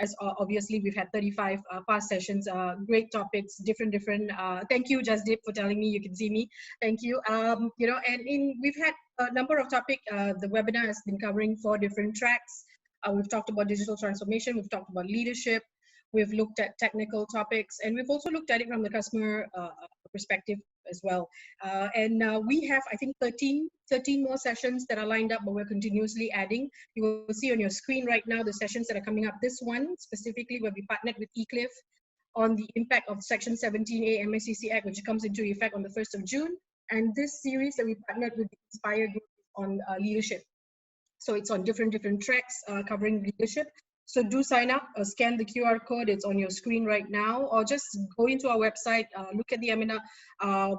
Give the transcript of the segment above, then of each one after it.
as obviously we've had 35 past sessions, great topics, different. Thank you, Jasdeep, for telling me you can see me. Thank you. You know, and we've had a number of topics. The webinar has been covering 4 different tracks. We've talked about digital transformation. We've talked about leadership. We've looked at technical topics, and we've also looked at it from the customer perspective as well. We have, I think, 13 more sessions that are lined up, but we're continuously adding. You will see on your screen right now the sessions that are coming up. This one specifically where we partnered with eCliff on the impact of Section 17A MACC Act, which comes into effect on the 1st of June. And this series that we partnered with the Inspire Group on leadership. So it's on different tracks covering leadership. So do sign up, scan the QR code, it's on your screen right now, or just go into our website, look at the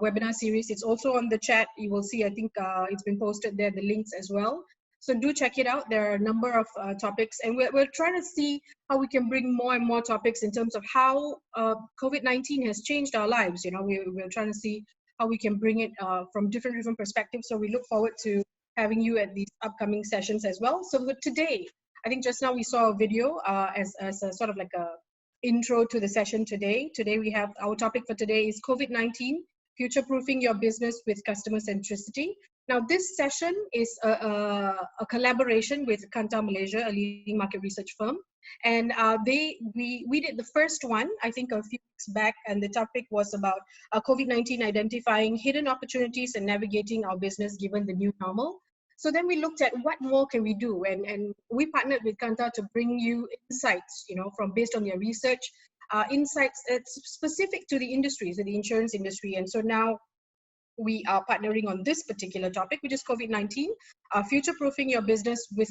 webinar series. It's also on the chat. You will see, I think it's been posted there, the links as well. So do check it out. There are a number of topics, and we're trying to see how we can bring more and more topics in terms of how COVID-19 has changed our lives. You know, we're trying to see how we can bring it from different perspectives. So we look forward to having you at these upcoming sessions as well. So for today, I think just now we saw a video as a sort of like a intro to the session today. Today we have, our topic for today is COVID-19, future-proofing your business with customer centricity. Now this session is a collaboration with KANTAR Malaysia, a leading market research firm. And we did the first one, I think a few weeks back, and the topic was about COVID-19 identifying hidden opportunities and navigating our business given the new normal. So then we looked at what more can we do, and we partnered with KANTAR to bring you insights, you know, from based on their research, insights specific to the industry, so the insurance industry. And so now we are partnering on this particular topic, which is COVID-19, future-proofing your business with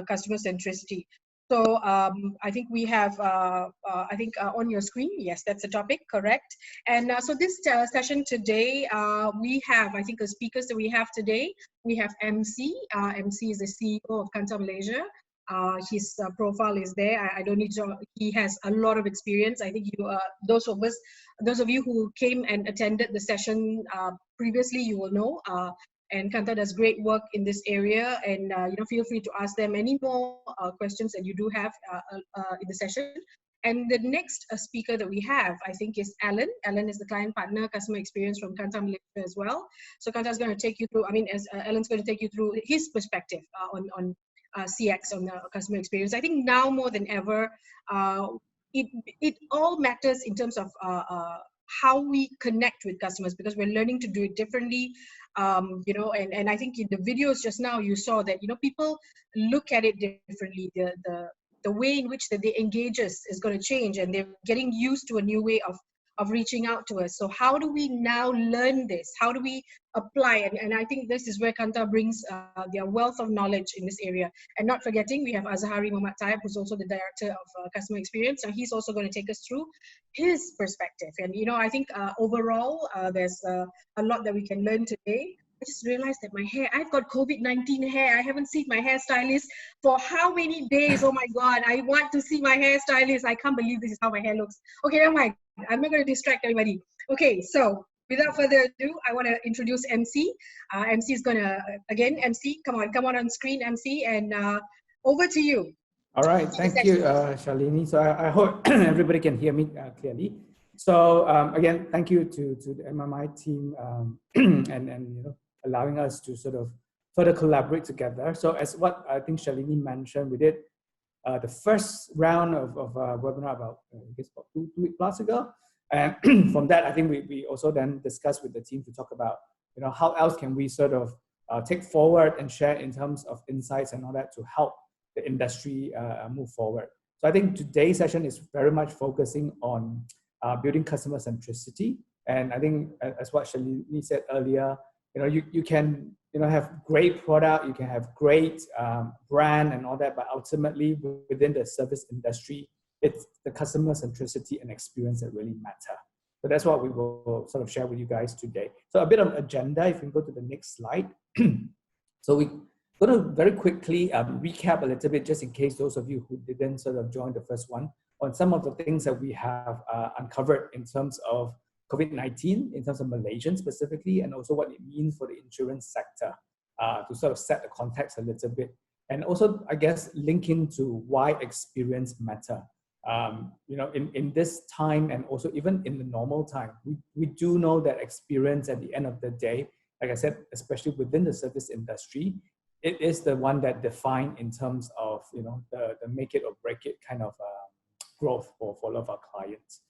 customer centricity. So I think we have, on your screen, yes, that's the topic, correct. And so this session today, we have, I think the speakers that we have today, we have Emcee. Emcee is the CEO of KANTAR Malaysia. His profile is there. I don't need to, he has a lot of experience. I think you, those of you who came and attended the session previously, you will know. And KANTAR does great work in this area, and you know, feel free to ask them any more questions that you do have in the session. And the next speaker that we have, I think, is Alan. Alan is the client partner, customer experience from KANTAR Malaysia as well. So KANTAR is going to take you through, I mean, as Alan's going to take you through his perspective on CX, on the customer experience. I think now more than ever, it all matters in terms of how we connect with customers, because we're learning to do it differently. You know, and I think in the videos just now you saw that, you know, people look at it differently. The way in which that they engage us is going to change, and they're getting used to a new way of reaching out to us. So how do we now learn this? How do we apply? And I think this is where KANTAR brings their wealth of knowledge in this area. And not forgetting, we have Azhari Muhammad Taib, who's also the director of customer experience. And he's also going to take us through his perspective. And, you know, I think overall, there's a lot that we can learn today. I just realized that my hair, I've got COVID-19 hair. I haven't seen my hairstylist for how many days? Oh my God, I want to see my hairstylist. I can't believe this is how my hair looks. Okay, never mind. I'm not going to distract everybody. Okay, so without further ado, I want to introduce Emcee. Emcee is going to, again, Emcee, come on screen, Emcee, and over to you. All right, thank you, Shalini. So I hope everybody can hear me clearly. So again, thank you to the MMI team and you know, allowing us to sort of further collaborate together. So as what I think Shalini mentioned, we did the first round of webinar about, I guess, about two weeks plus ago. And from that, I think we also then discussed with the team to talk about, you know, how else can we sort of take forward and share in terms of insights and all that to help the industry move forward. So I think today's session is very much focusing on building customer centricity. And I think as what Shalini said earlier, you know, you can, you know, have great product, you can have great brand and all that, but ultimately within the service industry, it's the customer centricity and experience that really matter. So that's what we will sort of share with you guys today. So a bit of agenda, if you can go to the next slide. So we're going to very quickly recap a little bit, just in case those of you who didn't sort of join the first one, on some of the things that we have uncovered in terms of COVID-19, in terms of Malaysian specifically, and also what it means for the insurance sector, to sort of set the context a little bit. And also, I guess, linking to why experience matter. in this time, and also even in the normal time, we do know that experience at the end of the day, like I said, especially within the service industry, it is the one that define in terms of, the make it or break it kind of growth for a lot of our clients.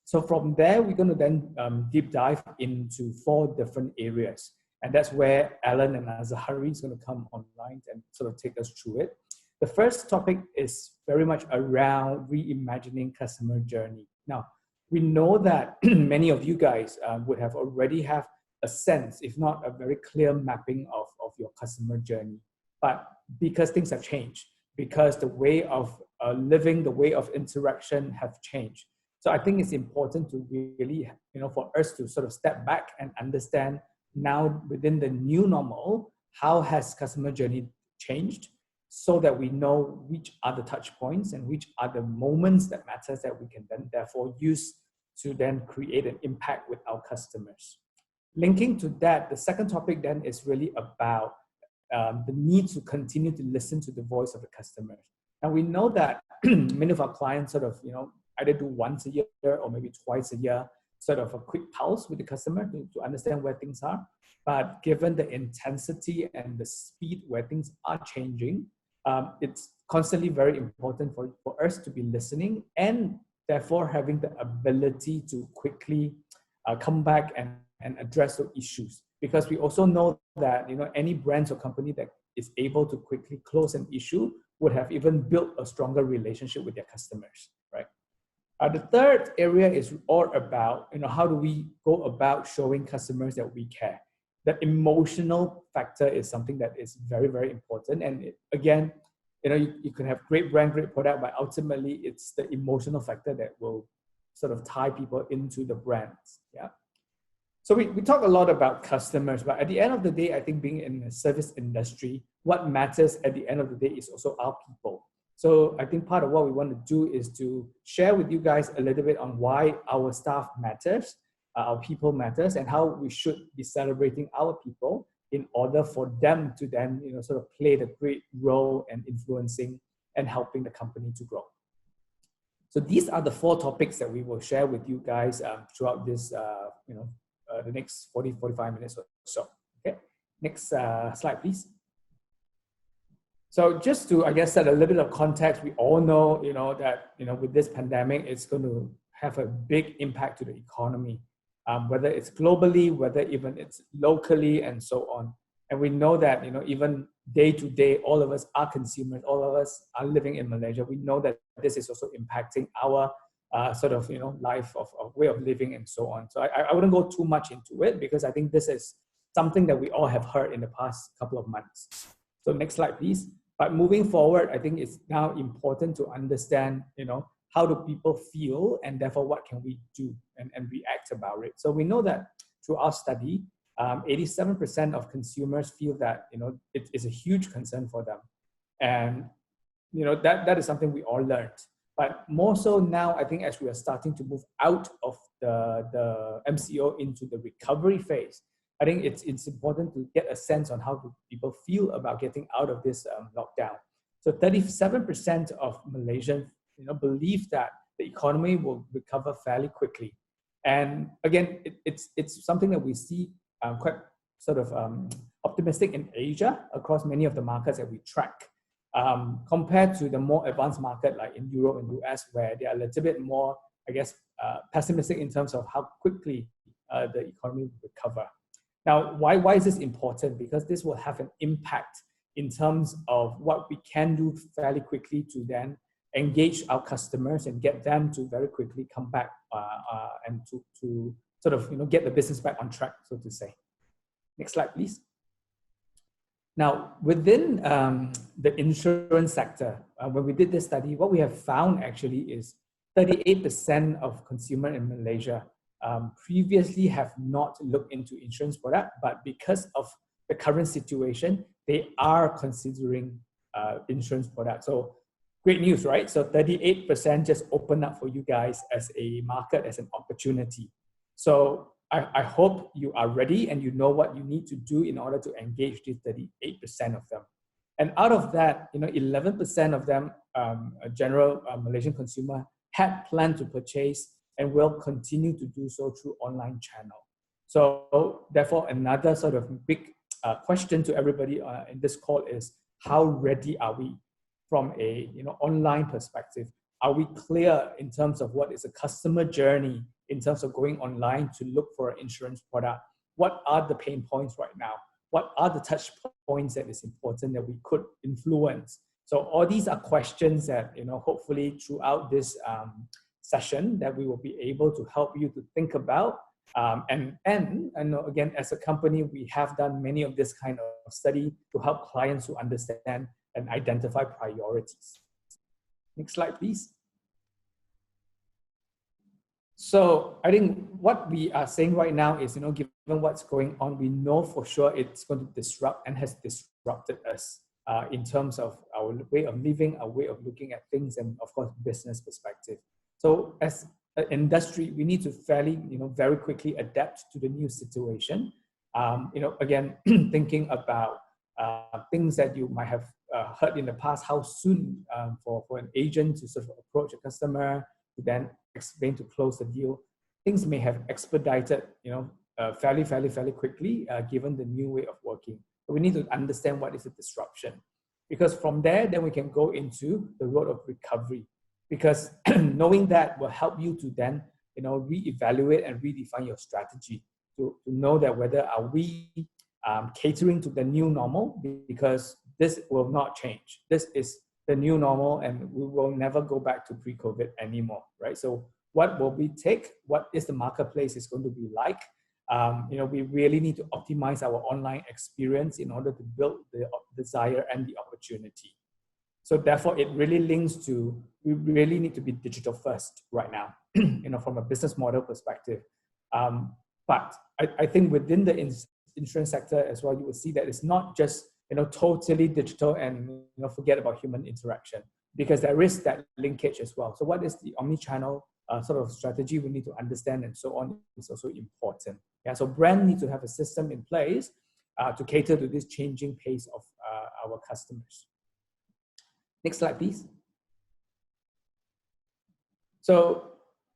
So from there, we're going to then deep dive into 4 different areas. And that's where Alan and Azahari is going to come online and sort of take us through it. The first topic is very much around reimagining customer journey. Now, we know that many of you guys would have already have a sense, if not a very clear mapping of your customer journey. But because things have changed, because the way of living, the way of interaction have changed. So I think it's important to really, for us to sort of step back and understand now within the new normal, how has customer journey changed, so that we know which are the touch points and which are the moments that matters that we can then therefore use to then create an impact with our customers. Linking to that, the second topic then is really about the need to continue to listen to the voice of the customers. And we know that many of our clients sort of, either do once a year or maybe twice a year, sort of a quick pulse with the customer to understand where things are. But given the intensity and the speed where things are changing, it's constantly very important for us to be listening and therefore having the ability to quickly come back and address the issues. Because we also know that any brands or company that is able to quickly close an issue would have even built a stronger relationship with their customers, right? The third area is all about how do we go about showing customers that we care. The emotional factor is something that is very, very important. And again, you can have great brand, great product, but ultimately it's the emotional factor that will sort of tie people into the brands. Yeah. So we talk a lot about customers, but at the end of the day, I think being in the service industry, what matters at the end of the day is also our people. So I think part of what we want to do is to share with you guys a little bit on why our staff matters, our people matters, and how we should be celebrating our people in order for them to then sort of play the great role and influencing and helping the company to grow. So these are the 4 topics that we will share with you guys throughout this the next 45 minutes or so. Okay, next slide, please. So just to, I guess, set a little bit of context, we all know, that, with this pandemic, it's going to have a big impact to the economy, whether it's globally, whether even it's locally, and so on. And we know that, even day to day, all of us are consumers, all of us are living in Malaysia. We know that this is also impacting our sort of, life of way of living and so on. So I wouldn't go too much into it, because I think this is something that we all have heard in the past couple of months. So next slide, please. But moving forward, I think it's now important to understand, how do people feel, and therefore what can we do and react about it. So we know that through our study, 87% of consumers feel that, it is a huge concern for them. And, that is something we all learned. But more so now, I think as we are starting to move out of the MCO into the recovery phase, I think it's important to get a sense on how do people feel about getting out of this lockdown. So 37% of Malaysians, believe that the economy will recover fairly quickly. And again, it's something that we see quite sort of optimistic in Asia across many of the markets that we track, compared to the more advanced market like in Europe and US, where they are a little bit more, I guess, pessimistic in terms of how quickly the economy will recover. Now, why is this important? Because this will have an impact in terms of what we can do fairly quickly to then engage our customers and get them to very quickly come back and to sort of get the business back on track, so to say. Next slide, please. Now, within the insurance sector, when we did this study, what we have found actually is 38% of consumers in Malaysia previously have not looked into insurance product, but because of the current situation, they are considering insurance product. So great news, right? So 38% just opened up for you guys as a market, as an opportunity. So I hope you are ready and you know what you need to do in order to engage these 38% of them. And out of that, 11% of them, a general Malaysian consumer, had planned to purchase and will continue to do so through online channel. So therefore, another sort of big question to everybody in this call is, how ready are we from a online perspective? Are we clear in terms of what is a customer journey in terms of going online to look for an insurance product? What are the pain points right now? What are the touch points that is important that we could influence? So all these are questions that, hopefully throughout this session that we will be able to help you to think about. And again, as a company, we have done many of this kind of study to help clients to understand and identify priorities. Next slide, please. So I think what we are saying right now is, given what's going on, we know for sure it's going to disrupt and has disrupted us in terms of our way of living, our way of looking at things, and of course, business perspective. So as an industry, we need to fairly, very quickly adapt to the new situation. Again, thinking about things that you might have heard in the past, how soon for an agent to sort of approach a customer, to then explain to close the deal. Things may have expedited, fairly quickly, given the new way of working. But we need to understand what is the disruption, because from there, then we can go into the road of recovery. Because knowing that will help you to then, reevaluate and redefine your strategy to know that whether are we catering to the new normal, because this will not change. This is the new normal, and we will never go back to pre-COVID anymore, right? So what will we take? What is the marketplace is going to be like? We really need to optimize our online experience in order to build the desire and the opportunity. So therefore, it really links to, we really need to be digital first right now, from a business model perspective. But I think within the insurance sector as well, you will see that it's not just totally digital and forget about human interaction, because there is that linkage as well. So what is the omni-channel sort of strategy we need to understand, and so on, is also important. Yeah, so brand needs to have a system in place to cater to this changing pace of our customers. Next slide, please. So,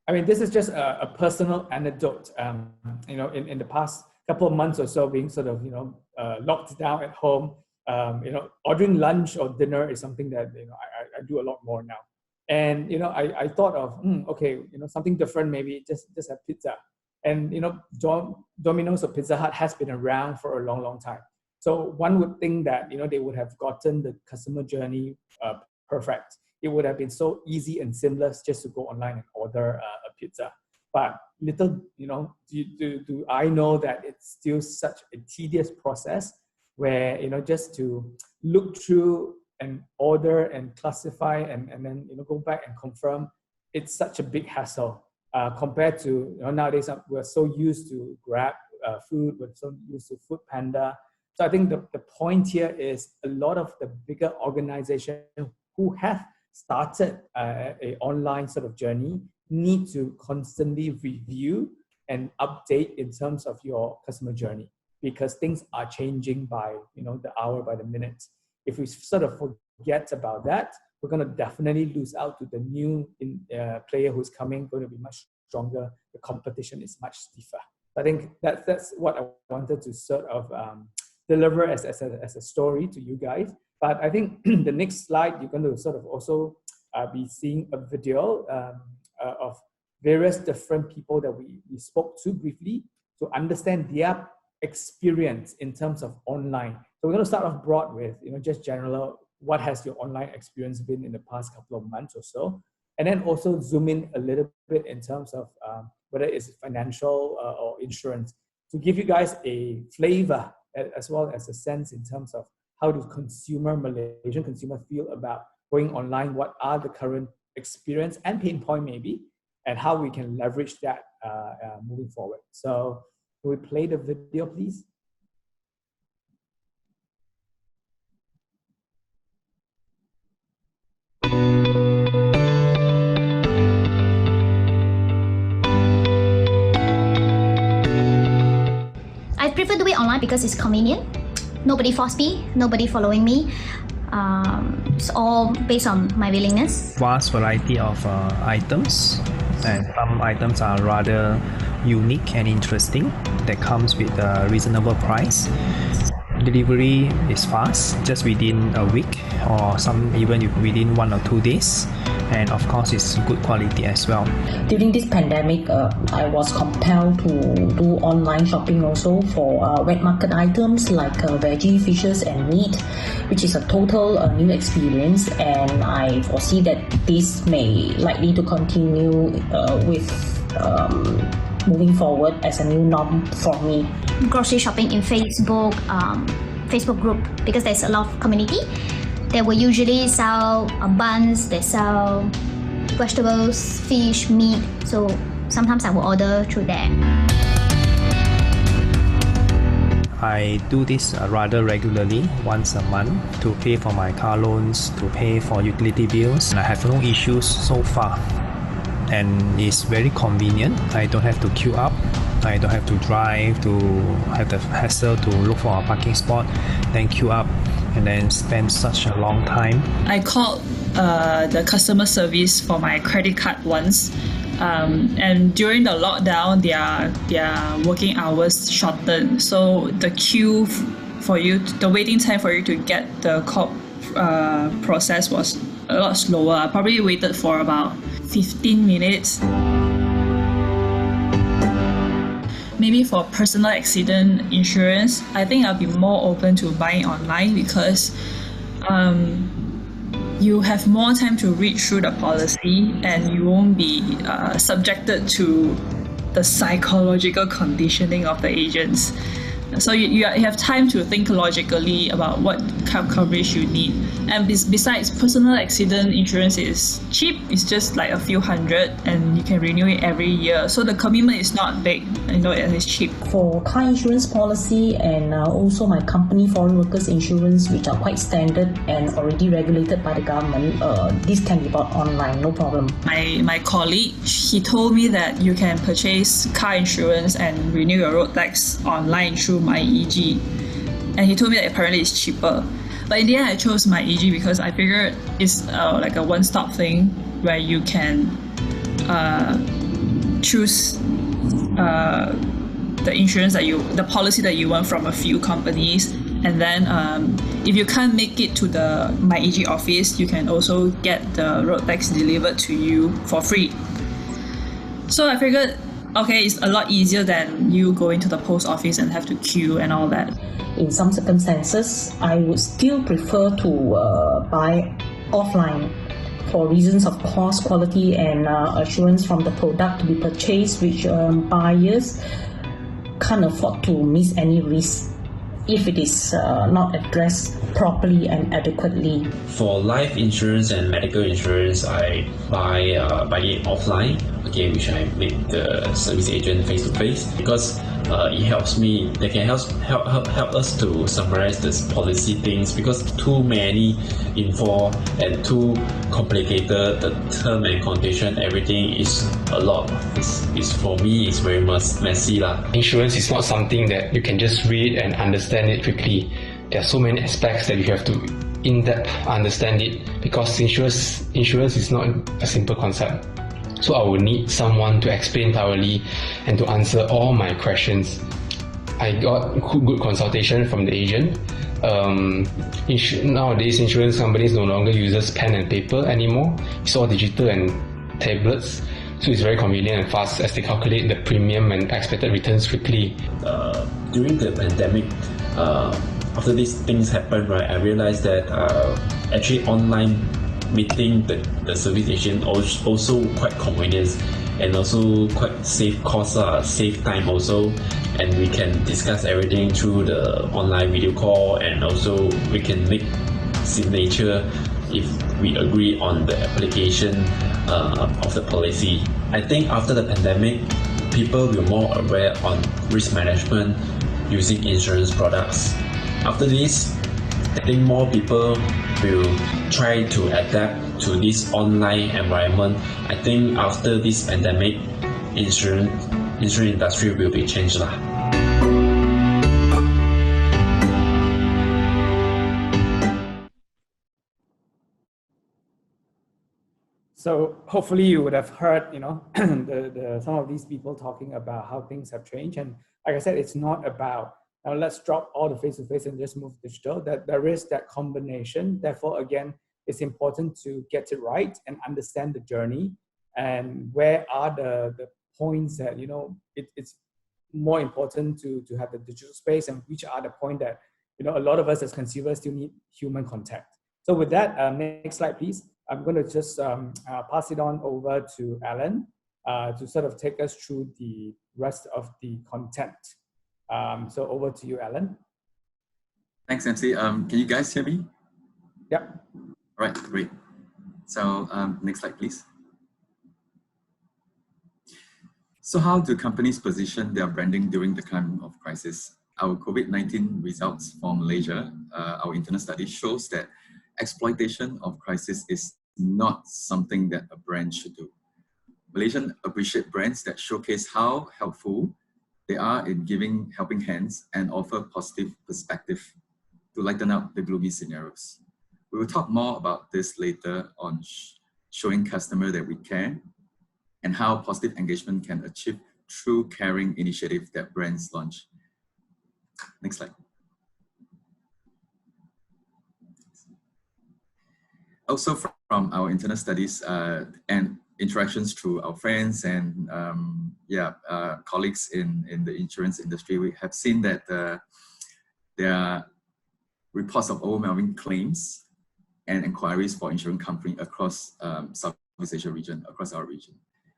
this is just a personal anecdote. In the past couple of months or so, being sort of locked down at home, ordering lunch or dinner is something that I do a lot more now. And I thought of okay, something different, maybe just have pizza. And Domino's or Pizza Hut has been around for a long time. So one would think that they would have gotten the customer journey perfect. It would have been so easy and seamless just to go online and order a pizza. But little, do I know that it's still such a tedious process where, just to look through and order and classify and then, go back and confirm, it's such a big hassle compared to, nowadays we're so used to Grab food, we're so used to Food Panda. So I think the point here is a lot of the bigger organizations who have started a online sort of journey need to constantly review and update in terms of your customer journey, because things are changing by the hour, by the minute. If we sort of forget about that, we're going to definitely lose out to the new player who's coming, going to be much stronger. The competition is much stiffer. I think that's what I wanted to sort of deliver as a story to you guys. But I think the next slide, you're going to sort of also be seeing a video of various different people that we spoke to briefly to understand their experience in terms of online. So we're going to start off broad with, just general, what has your online experience been in the past couple of months or so? And then also zoom in a little bit in terms of whether it's financial or insurance, to give you guys a flavor as well as a sense in terms of how do Malaysian consumers feel about going online, what are the current experience and pain point maybe, and how we can leverage that moving forward. So can we play the video, please? I prefer to do it online because it's convenient. Nobody forced me, nobody following me. It's all based on my willingness. Vast variety of items, and some items are rather unique and interesting that comes with a reasonable price. Delivery is fast, just within a week, or some even within 1 or 2 days, and of course it's good quality as well. During this pandemic, I was compelled to do online shopping also for wet market items like veggie, fishes and meat, which is a total new experience, and I foresee that this may likely to continue with moving forward as a new norm for me. Grocery shopping in Facebook group, because there's a lot of community. They will usually sell buns, they sell vegetables, fish, meat. So sometimes I will order through there. I do this rather regularly, once a month, to pay for my car loans, to pay for utility bills. I have no issues so far, and it's very convenient. I don't have to queue up. I don't have to drive to have the hassle to look for a parking spot, then queue up, and then spend such a long time. I called the customer service for my credit card once, and during the lockdown, their working hours shortened, so the queue for you, the waiting time for you to get the call process was a lot slower. I probably waited for about 15 minutes. Maybe for personal accident insurance, I think I'll be more open to buying online because you have more time to read through the policy and you won't be subjected to the psychological conditioning of the agents. So you have time to think logically about what kind of coverage you need. And besides, personal accident insurance is cheap. It's just like a few hundred and you can renew it every year. So the commitment is not big, and it's cheap. For car insurance policy and also my company foreign workers insurance, which are quite standard and already regulated by the government, this can be bought online, no problem. My colleague, he told me that you can purchase car insurance and renew your road tax online through MyEG, and he told me that apparently it's cheaper. But in the end, I chose MyEG because I figured it's like a one-stop thing where you can choose the insurance the policy that you want from a few companies, and then if you can't make it to the MyEG office, you can also get the road tax delivered to you for free. So I figured, okay, it's a lot easier than you going to the post office and have to queue and all that. In some circumstances, I would still prefer to buy offline for reasons of cost, quality and assurance from the product to be purchased, which buyers can't afford to miss any risk if it is not addressed properly and adequately. For life insurance and medical insurance, I buy it offline, which I make the service agent face to face, because it helps me. They can help us to summarize this policy things, because too many info and too complicated. The term and condition, everything is a lot. It's for me, it's very messy lah. Insurance is not something that you can just read and understand it quickly. There are so many aspects that you have to in-depth understand it, because insurance is not a simple concept. So I will need someone to explain thoroughly and to answer all my questions. I got good consultation from the agent. Nowadays, insurance companies no longer uses pen and paper anymore. It's all digital and tablets. So it's very convenient and fast as they calculate the premium and expected returns quickly. During the pandemic, after these things happened, right, I realized that actually online meeting the service agent also quite convenient and also quite save costs, save time also, and we can discuss everything through the online video call, and also we can make signature if we agree on the application of the policy. I think after the pandemic, people will more aware on risk management using insurance products. After this, I think more people will try to adapt to this online environment. I think after this pandemic, insurance industry will be changed lah. So hopefully you would have heard, you know, some of these people talking about how things have changed. And like I said, it's not about let's drop all the face-to-face and just move digital. That there is that combination. Therefore, again, it's important to get it right and understand the journey and where are the points that, you know, it's more important to have the digital space, and which are the point that, you know, a lot of us as consumers still need human contact. So with that, next slide, please. I'm going to just pass it on over to Alan to sort of take us through the rest of the content. So over to you, Alan. Thanks, Emcee. Can you guys hear me? Yep. All right, great. So next slide, please. So how do companies position their branding during the time of crisis? Our COVID-19 results from Malaysia, our internal study shows that exploitation of crisis is not something that a brand should do. Malaysians appreciate brands that showcase how helpful they are in giving helping hands and offer positive perspective to lighten up the gloomy scenarios. We will talk more about this later on showing customer that we care and how positive engagement can achieve through caring initiative that brands launch. Next slide. Also from our internal studies and interactions through our friends and colleagues in the insurance industry, we have seen that there are reports of overwhelming claims and inquiries for insurance company across Southeast Asia region, across our region.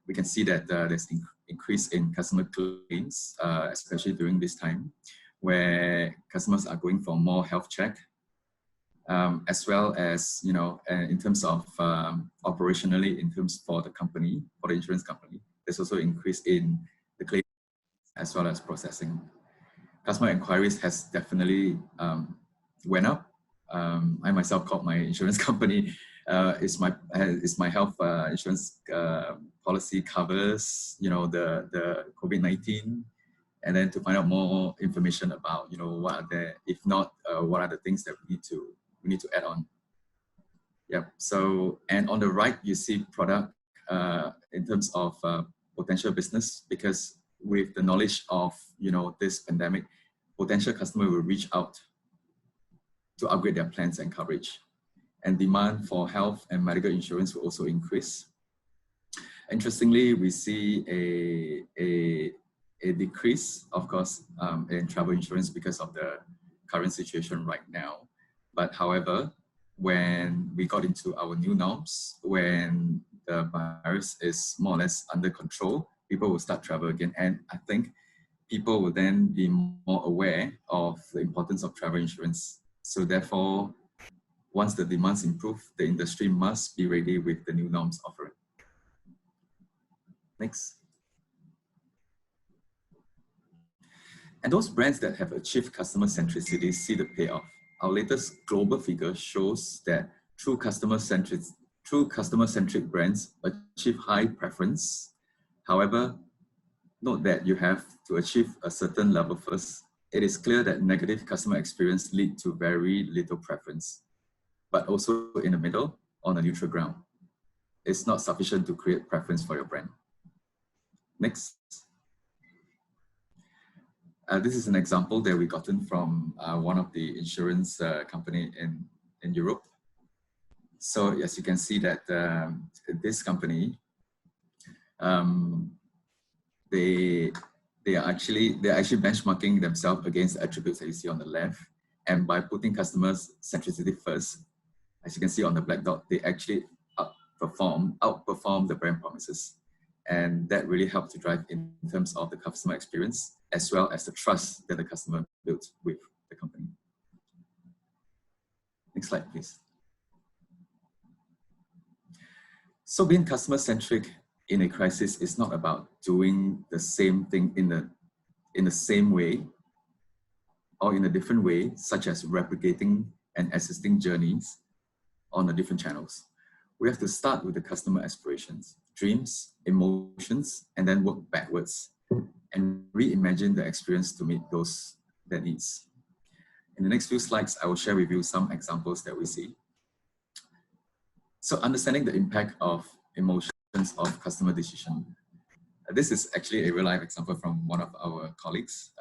We can see that there's increase in customer claims, especially during this time, where customers are going for more health check, as well as, you know, in terms of operationally, in terms for the company, for the insurance company, there's also increase in the claim as well as processing. Customer inquiries has definitely went up. I myself called my insurance company. Is my health insurance policy covers, you know, the COVID-19, and then to find out more information about, you know, what are the, if not, what are the things that we need to add on. Yep. So, and on the right, you see product in terms of potential business, because with the knowledge of, you know, this pandemic, potential customer will reach out to upgrade their plans and coverage, and demand for health and medical insurance will also increase. Interestingly, we see a decrease, of course, in travel insurance because of the current situation right now. But however, when we got into our new norms, when the virus is more or less under control, people will start travel again. And I think people will then be more aware of the importance of travel insurance. So therefore, once the demands improve, the industry must be ready with the new norms offering. Next. And those brands that have achieved customer centricity see the payoff. Our latest global figure shows that true customer-centric brands achieve high preference. However, note that you have to achieve a certain level first. It is clear that negative customer experience lead to very little preference, but also in the middle, on a neutral ground. It's not sufficient to create preference for your brand. Next. This is an example that we gotten from one of the insurance company in Europe. So as you can see that this company, they're actually benchmarking themselves against the attributes that you see on the left, and by putting customers centricity first, as you can see on the black dot, they actually outperform the brand promises. And that really helped to drive in terms of the customer experience, as well as the trust that the customer built with the company. Next slide, please. So being customer-centric in a crisis is not about doing the same thing in the same way or in a different way, such as replicating and assisting journeys on the different channels. We have to start with the customer aspirations, dreams, emotions, and then work backwards and reimagine the experience to meet their needs. In the next few slides, I will share with you some examples that we see. So understanding the impact of emotions of customer decision. This is actually a real life example from one of our colleagues,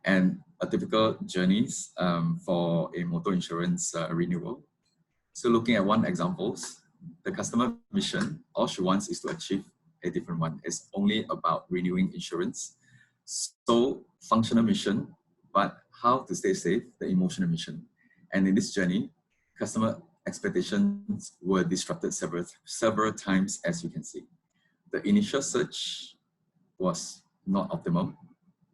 and a typical journeys for a motor insurance renewal. So looking at one example, the customer mission, all she wants is to achieve a different one. It's only about renewing insurance. So functional mission, but how to stay safe, the emotional mission. And in this journey, customer expectations were disrupted several times, as you can see. The initial search was not optimal.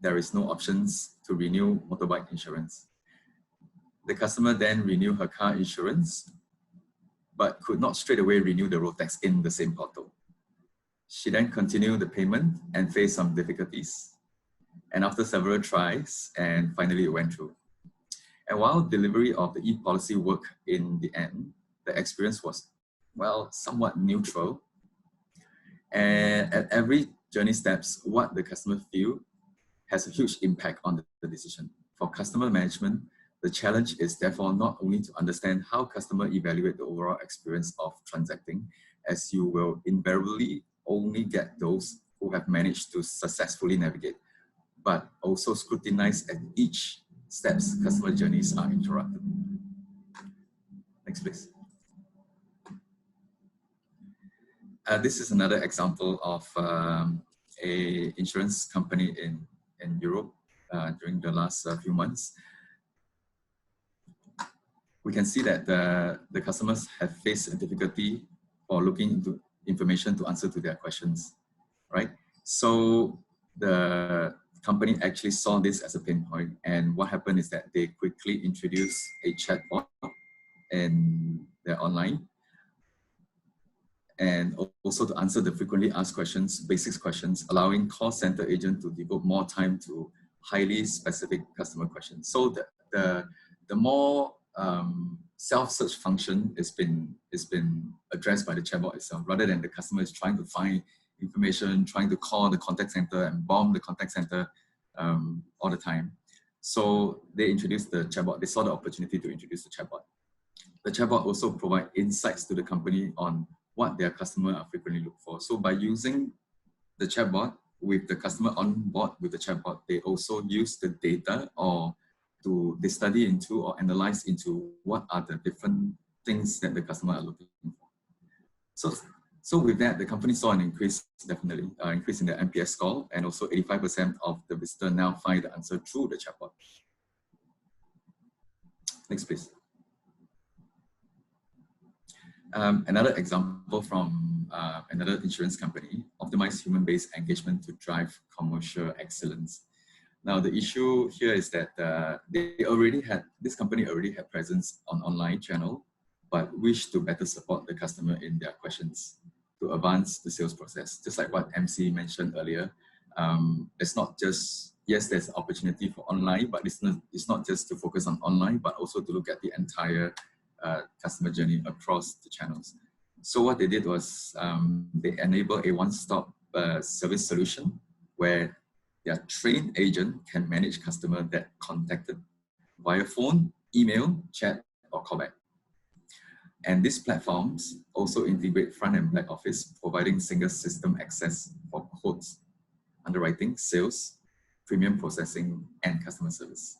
There is no options to renew motorbike insurance. The customer then renewed her car insurance, but could not straight away renew the road tax in the same portal. She then continued the payment and faced some difficulties. And after several tries, and finally it went through. And while delivery of the e-policy worked in the end, the experience was, well, somewhat neutral. And at every journey steps, what the customer feels has a huge impact on the decision. For customer management, the challenge is therefore not only to understand how customers evaluate the overall experience of transacting, as you will invariably only get those who have managed to successfully navigate, but also scrutinize at each steps customer journeys are interrupted. Next, please. This is another example of a insurance company in Europe during the last few months. We can see that the customers have faced a difficulty for looking into information to answer to their questions, right? So the company actually saw this as a pain point, and what happened is that they quickly introduced a chatbot in their online, and also to answer the frequently asked questions, basics questions, allowing call center agent to devote more time to highly specific customer questions. So the more self-search function has been addressed by the chatbot itself, rather than the customer is trying to find information, trying to call the contact center and bomb the contact center all the time. So they introduced the chatbot. They saw the opportunity to introduce the chatbot. The chatbot also provides insights to the company on what their customers are frequently look for. So by using the chatbot with the customer on board with the chatbot, they also use the data they study into or analyze into what are the different things that the customer are looking for. So with that, the company saw an increase, definitely, increase in the NPS score, and also 85% of the visitor now find the answer through the chatbot. Next, please. Another example from another insurance company, optimize human-based engagement to drive commercial excellence. Now, the issue here is that this company already had presence on online channel, but wish to better support the customer in their questions to advance the sales process. Just like what Emcee mentioned earlier, it's not just, yes, there's opportunity for online, but it's not just to focus on online, but also to look at the entire customer journey across the channels. So what they did was they enabled a one-stop service solution where their trained agent can manage customer that contacted via phone, email, chat, or callback. And these platforms also integrate front and back office, providing single system access for quotes, underwriting, sales, premium processing, and customer service.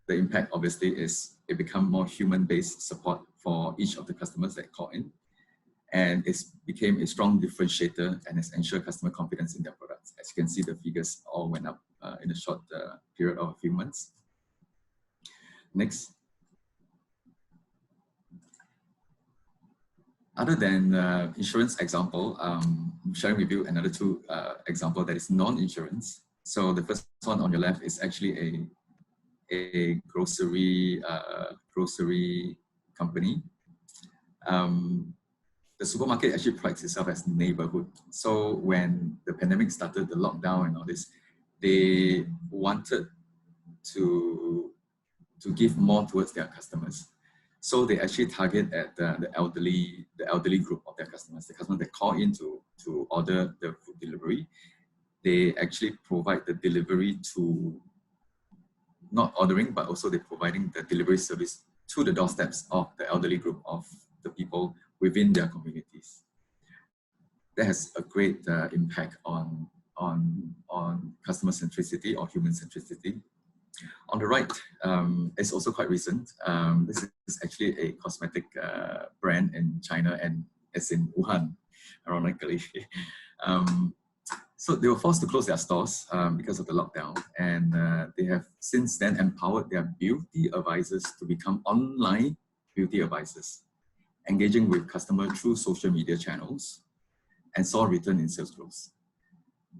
The impact obviously is it becomes more human-based support for each of the customers that call in, and it became a strong differentiator and has ensured customer confidence in their products. As you can see, the figures all went up in a short period of a few months. Next. Other than insurance example, I'm sharing with you another two example that is non-insurance. So the first one on your left is actually a grocery company. The supermarket actually prides itself as neighborhood. So when the pandemic started, the lockdown and all this, they wanted to give more towards their customers. So they actually target at the elderly group of their customers, the customers that call in to order the food delivery. They actually provide the delivery to not ordering, but also they're providing the delivery service to the doorsteps of the elderly group of the people within their communities. that has a great impact on customer centricity or human centricity. On the right, it's also quite recent. This is actually a cosmetic brand in China, and it's in Wuhan, ironically. So they were forced to close their stores because of the lockdown, and they have since then empowered their beauty advisors to become online beauty advisors, engaging with customers through social media channels, and saw a return in sales growth.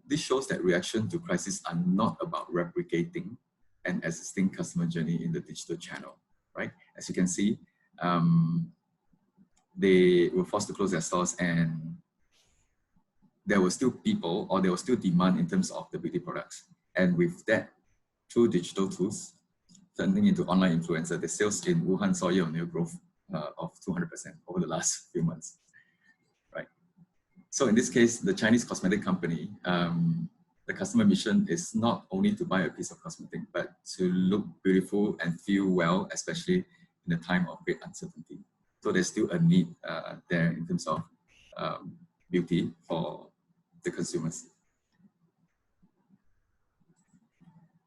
This shows that reaction to crisis are not about replicating an existing customer journey in the digital channel, right? As you can see, they were forced to close their stores, and there were still people, or there was still demand in terms of the beauty products. And with that, through digital tools, turning into online influencer, the sales in Wuhan saw year-on-year growth of 200% over the last few months, right? So in this case, the Chinese cosmetic company, the customer mission is not only to buy a piece of cosmetic, but to look beautiful and feel well, especially in a time of great uncertainty. So there's still a need there in terms of beauty for the consumers.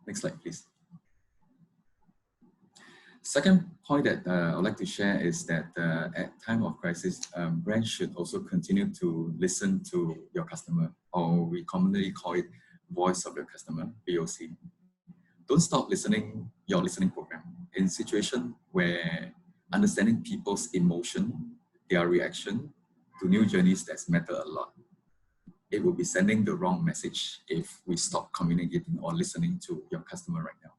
Next slide, please. Second point that I would like to share is that at time of crisis, brands should also continue to listen to your customer, or we commonly call it voice of your customer, VOC. Don't stop listening your listening program. In situation where understanding people's emotion, their reaction to new journeys that matter a lot, it will be sending the wrong message if we stop communicating or listening to your customer right now.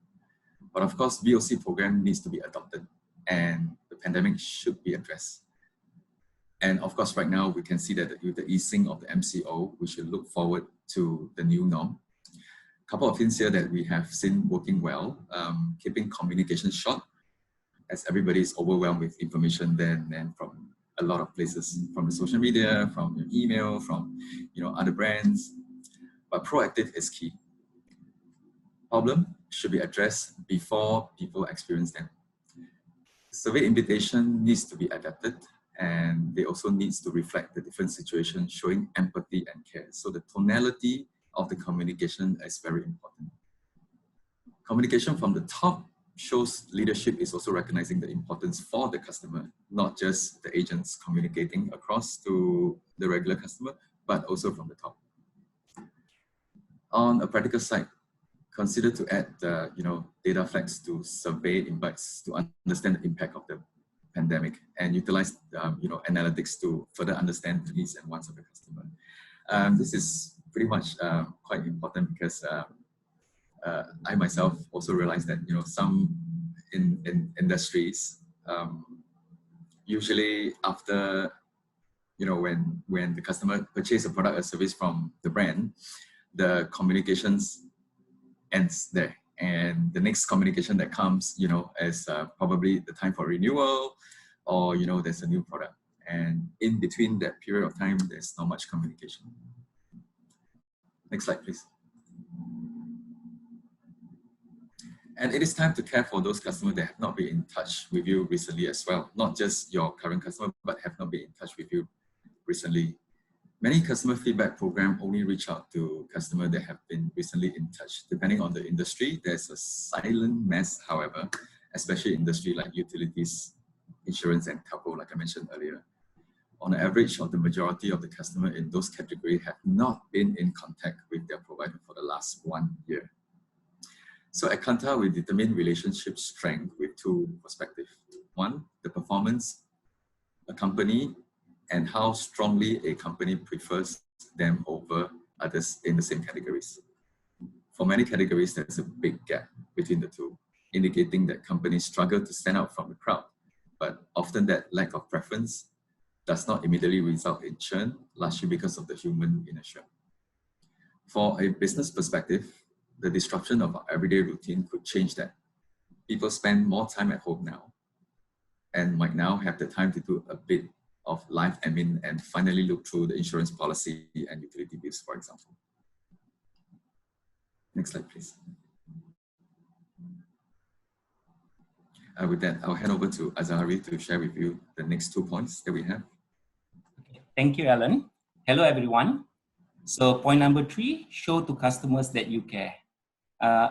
But of course, VOC program needs to be adopted, and the pandemic should be addressed. And of course, right now, we can see that with the easing of the MCO, we should look forward to the new norm. A couple of things here that we have seen working well, keeping communication short, as everybody is overwhelmed with information then from a lot of places, from the social media, from your email, from other brands. But proactive is key. Problem should be addressed before people experience them. Survey invitation needs to be adapted, and they also needs to reflect the different situations, showing empathy and care. So the tonality of the communication is very important. Communication from the top shows leadership is also recognizing the importance for the customer, not just the agents communicating across to the regular customer, but also from the top. On a practical side, consider to add data flags to survey invites to understand the impact of the pandemic, and utilize analytics to further understand the needs and wants of the customer. This is pretty much quite important because I myself also realized that some in industries usually after when the customer purchases a product or service from the brand, the communications ends there, and the next communication that comes is probably the time for renewal, or there's a new product, and in between that period of time there's not much communication. Next slide, please. And it is time to care for those customers that have not been in touch with you recently as well. Not just your current customer, but have not been in touch with you recently. Many customer feedback programs only reach out to customers that have been recently in touch. Depending on the industry, there's a silent mass, however, especially industry like utilities, insurance, and telco, like I mentioned earlier. On average, the majority of the customers in those categories have not been in contact with their provider for the last 1 year. So at Kantar, we determine relationship strength with two perspectives. One, the performance a company and how strongly a company prefers them over others in the same categories. For many categories, there's a big gap between the two, indicating that companies struggle to stand out from the crowd. But often that lack of preference does not immediately result in churn, largely because of the human inertia. For a business perspective, the disruption of our everyday routine could change that. People spend more time at home now and might now have the time to do a bit of life admin and finally look through the insurance policy and utility bills, for example. Next slide, please. With that, I'll hand over to Azahari to share with you the next 2 points that we have. Thank you, Alan. Hello, everyone. So point number 3, show to customers that you care.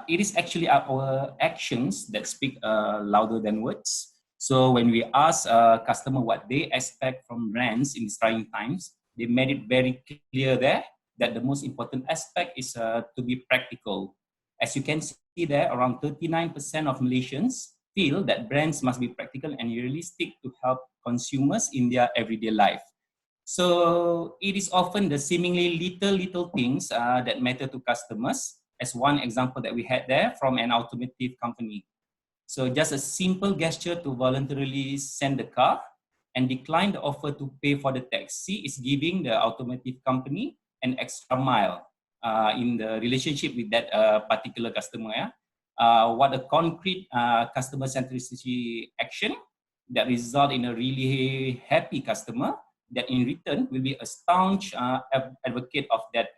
It is actually our actions that speak louder than words. So when we ask customer what they expect from brands in these trying times, they made it very clear there that the most important aspect is to be practical. As you can see there, around 39% of Malaysians feel that brands must be practical and realistic to help consumers in their everyday life. So it is often the seemingly little things that matter to customers, as one example that we had there from an automotive company. So just a simple gesture to voluntarily send the car and decline the offer to pay for the taxi is giving the automotive company an extra mile in the relationship with that particular customer. What a concrete customer centricity action that result in a really happy customer that in return will be a staunch advocate of that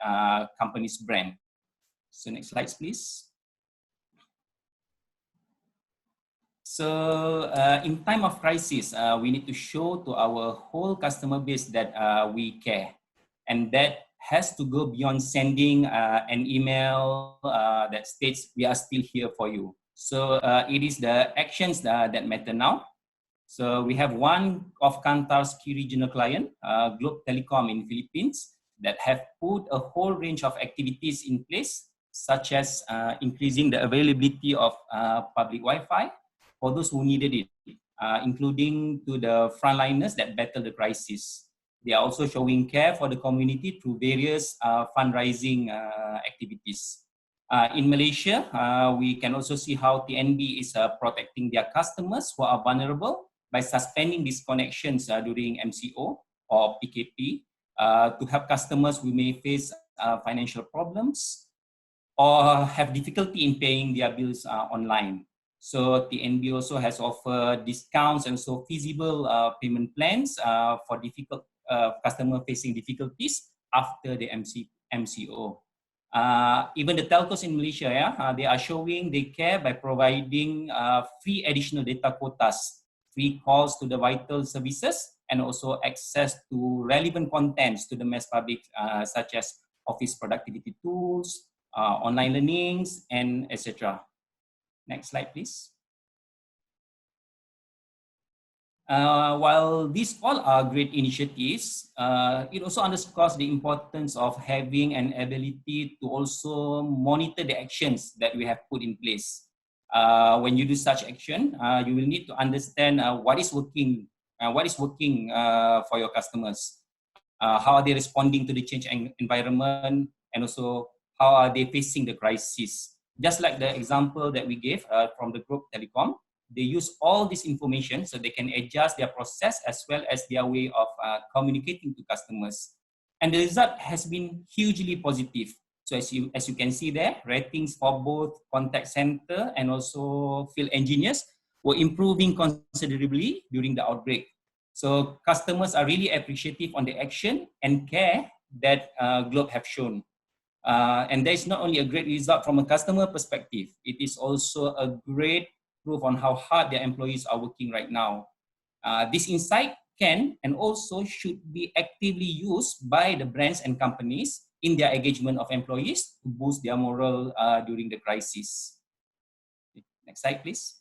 company's brand. So next slide, please. So in time of crisis, we need to show to our whole customer base that we care. And that has to go beyond sending an email that states we are still here for you. So it is the actions that matter now. So we have one of Kantar's key regional client, Globe Telecom in Philippines, that have put a whole range of activities in place, such as increasing the availability of public Wi-Fi for those who needed it, including to the frontliners that battle the crisis. They are also showing care for the community through various fundraising activities. In Malaysia, we can also see how TNB is protecting their customers who are vulnerable by suspending disconnections during MCO or PKP to help customers who may face financial problems or have difficulty in paying their bills online. So TNB also has offered discounts and so feasible payment plans for difficult customer facing difficulties after the MCO. Even the telcos in Malaysia, they are showing they care by providing free additional data quotas, free calls to the vital services, and also access to relevant contents to the mass public, such as office productivity tools, online learnings, and etc. Next slide, please. While these all are great initiatives, it also underscores the importance of having an ability to also monitor the actions that we have put in place. When you do such action, you will need to understand what is working for your customers. How are they responding to the change environment, and also how are they facing the crisis? Just like the example that we gave from the Globe Telecom, they use all this information so they can adjust their process as well as their way of communicating to customers. And the result has been hugely positive. So as you can see there, ratings for both contact center and also field engineers were improving considerably during the outbreak. So customers are really appreciative on the action and care that Globe have shown. And there is not only a great result from a customer perspective, it is also a great proof on how hard their employees are working right now. This insight can and also should be actively used by the brands and companies in their engagement of employees to boost their morale during the crisis. Next slide, please.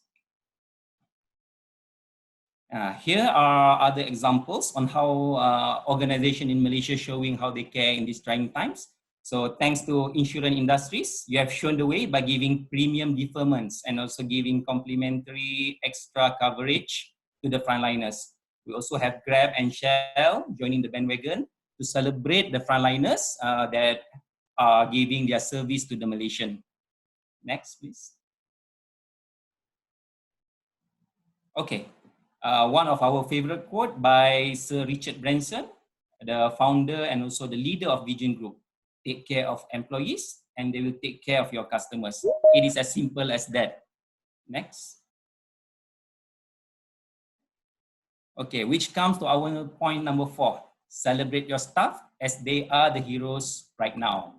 Here are other examples on how organizations in Malaysia showing how they care in these trying times. So thanks to insurance industries, you have shown the way by giving premium deferments and also giving complimentary extra coverage to the frontliners. We also have Grab and Shell joining the bandwagon to celebrate the frontliners that are giving their service to the Malaysian. Next, please. Okay, one of our favorite quote by Sir Richard Branson, the founder and also the leader of Vision Group. Take care of employees and they will take care of your customers. It is as simple as that. Next. Okay, which comes to our point number 4. Celebrate your staff as they are the heroes right now.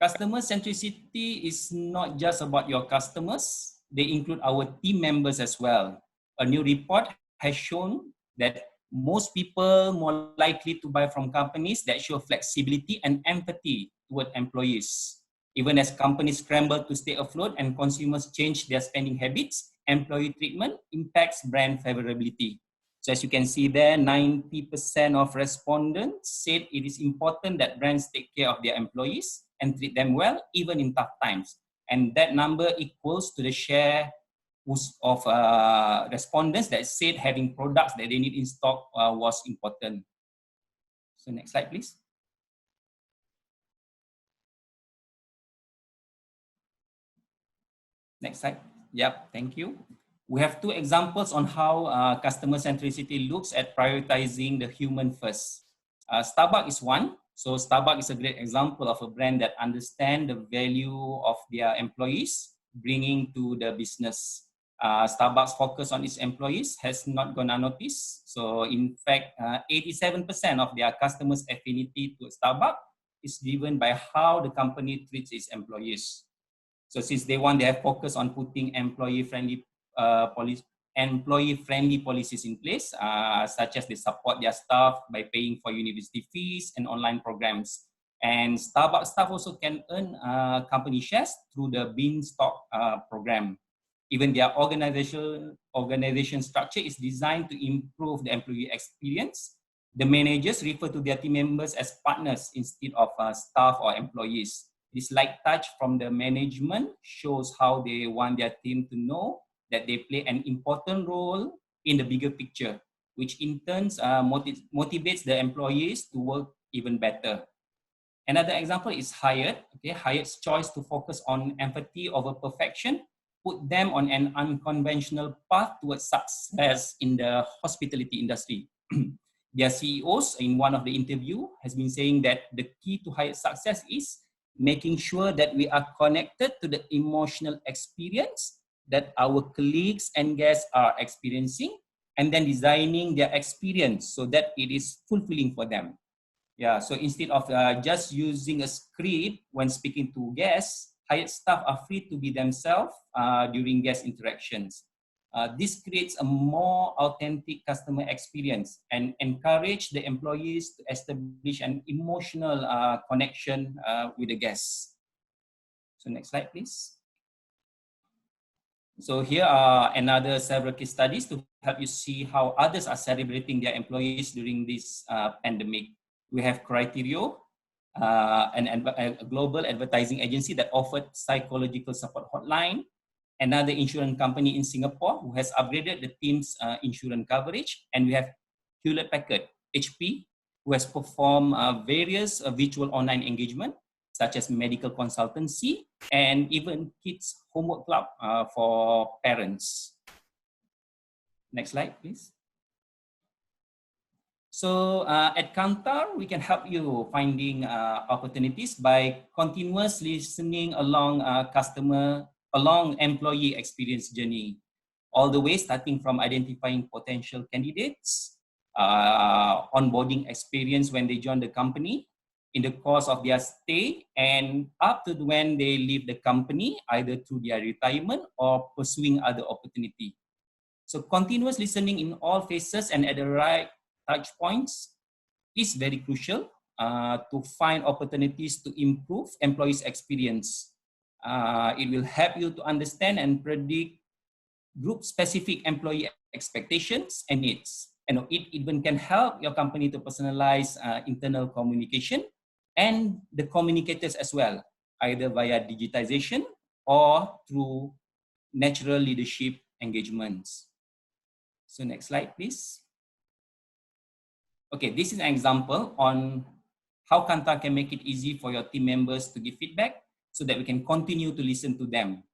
Customer centricity is not just about your customers. They include our team members as well. A new report has shown that most people more likely to buy from companies that show flexibility and empathy toward employees. Even as companies scramble to stay afloat and consumers change their spending habits, employee treatment impacts brand favorability. So as you can see there, 90% of respondents said it is important that brands take care of their employees and treat them well, even in tough times. And that number equals to the share of respondents that said having products that they need in stock was important. So next slide, please. Next slide. Yep, thank you. We have two examples on how customer centricity looks at prioritizing the human first. Starbucks is one. So Starbucks is a great example of a brand that understands the value of their employees bringing to the business. Starbucks' focus on its employees has not gone unnoticed. So in fact, 87% of their customers' affinity to Starbucks is driven by how the company treats its employees. So since day one, they have focused on putting employee-friendly policies in place, such as they support their staff by paying for university fees and online programs. And Starbucks staff also can earn company shares through the Beanstalk program. Even their organization structure is designed to improve the employee experience. The managers refer to their team members as partners instead of staff or employees. This light touch from the management shows how they want their team to know that they play an important role in the bigger picture, which in turn motivates the employees to work even better. Another example is Hyatt. Hyatt's choice to focus on empathy over perfection put them on an unconventional path towards success in the hospitality industry. Their CEOs, in one of the interview, has been saying that the key to Hyatt's success is making sure that we are connected to the emotional experience that our colleagues and guests are experiencing, and then designing their experience so that it is fulfilling for them. Yeah, so instead of just using a script when speaking to guests, Hyatt staff are free to be themselves during guest interactions. This creates a more authentic customer experience and encourage the employees to establish an emotional connection with the guests. So next slide, please. So here are another several case studies to help you see how others are celebrating their employees during this pandemic. We have Criterio, a global advertising agency that offered psychological support hotline. Another insurance company in Singapore who has upgraded the team's insurance coverage. And we have Hewlett-Packard, HP, who has performed various virtual online engagement, such as medical consultancy and even kids homework club for parents. Next slide, please. So at Kantar, we can help you finding opportunities by continuously listening along employee experience journey, all the way starting from identifying potential candidates, onboarding experience when they join the company, in the course of their stay, and up to when they leave the company, either through their retirement or pursuing other opportunity. So continuous listening in all phases and at the right touch points is very crucial to find opportunities to improve employees' experience. It will help you to understand and predict group-specific employee expectations and needs. And it even can help your company to personalize internal communication and the communicators as well, either via digitization or through natural leadership engagements. So next slide, please. Okay, this is an example on how Kantar can make it easy for your team members to give feedback so that we can continue to listen to them.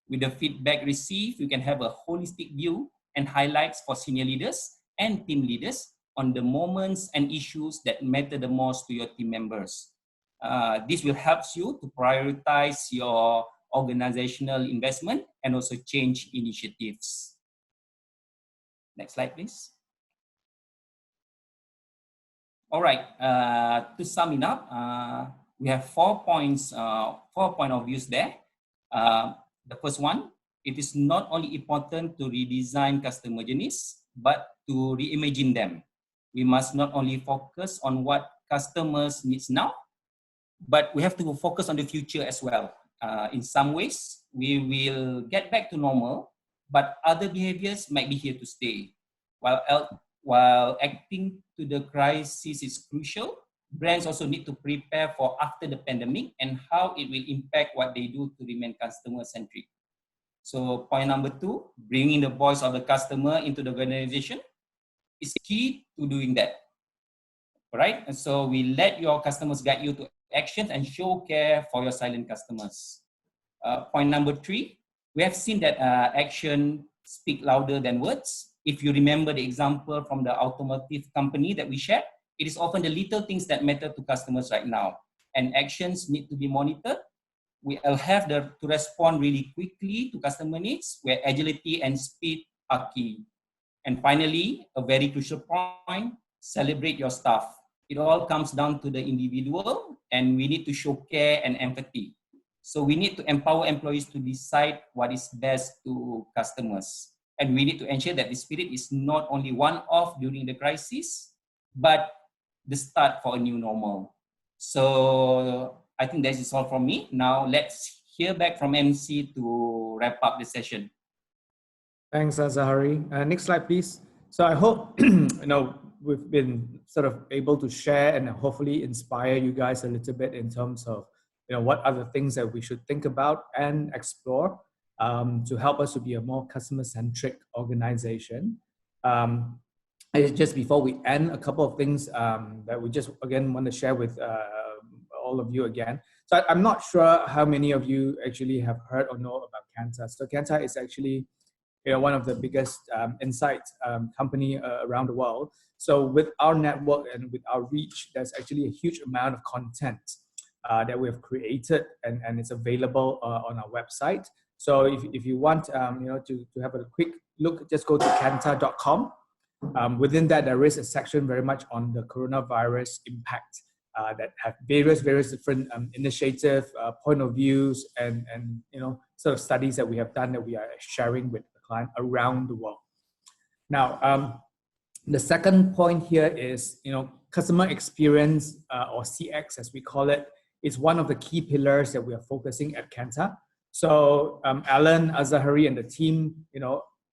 With the feedback received, you can have a holistic view and highlights for senior leaders and team leaders on the moments and issues that matter the most to your team members. This will help you to prioritize your organizational investment and also change initiatives. Next slide, please. All right, to sum it up, we have 4 points, 4 point of views there. The first one, it is not only important to redesign customer journeys, but to reimagine them. We must not only focus on what customers needs now, but we have to focus on the future as well. In some ways, we will get back to normal, but other behaviors might be here to stay. While acting to the crisis is crucial, brands also need to prepare for after the pandemic and how it will impact what they do to remain customer-centric. So point number 2, bringing the voice of the customer into the organization is key to doing that. All right, and so we let your customers guide you to actions and show care for your silent customers. Point number 3, we have seen that action speak louder than words. If you remember the example from the automotive company that we shared, it is often the little things that matter to customers right now, and actions need to be monitored. We'll have to respond really quickly to customer needs, where agility and speed are key. And finally, a very crucial point, celebrate your staff. It all comes down to the individual, and we need to show care and empathy. So we need to empower employees to decide what is best to customers. And we need to ensure that the spirit is not only one-off during the crisis, but the start for a new normal. So I think that is all from me. Now let's hear back from Emcee to wrap up the session. Thanks, Azahari. Next slide, please. So I hope we've been sort of able to share and hopefully inspire you guys a little bit in terms of what are the things that we should think about and explore to help us to be a more customer-centric organization. Just before we end, a couple of things that we just again want to share with all of you again. So I'm not sure how many of you actually have heard or know about KANTAR. So KANTAR is actually one of the biggest insight company around the world. So with our network and with our reach, there's actually a huge amount of content that we have created and it's available on our website. So if you want to have a quick look, just go to kantar.com. Within that, there is a section very much on the coronavirus impact that have various different initiative point of views and sort of studies that we have done that we are sharing with the client around the world. Now, the second point here is customer experience or CX as we call it is one of the key pillars that we are focusing at KANTAR. So Alan, Azahari, and the team,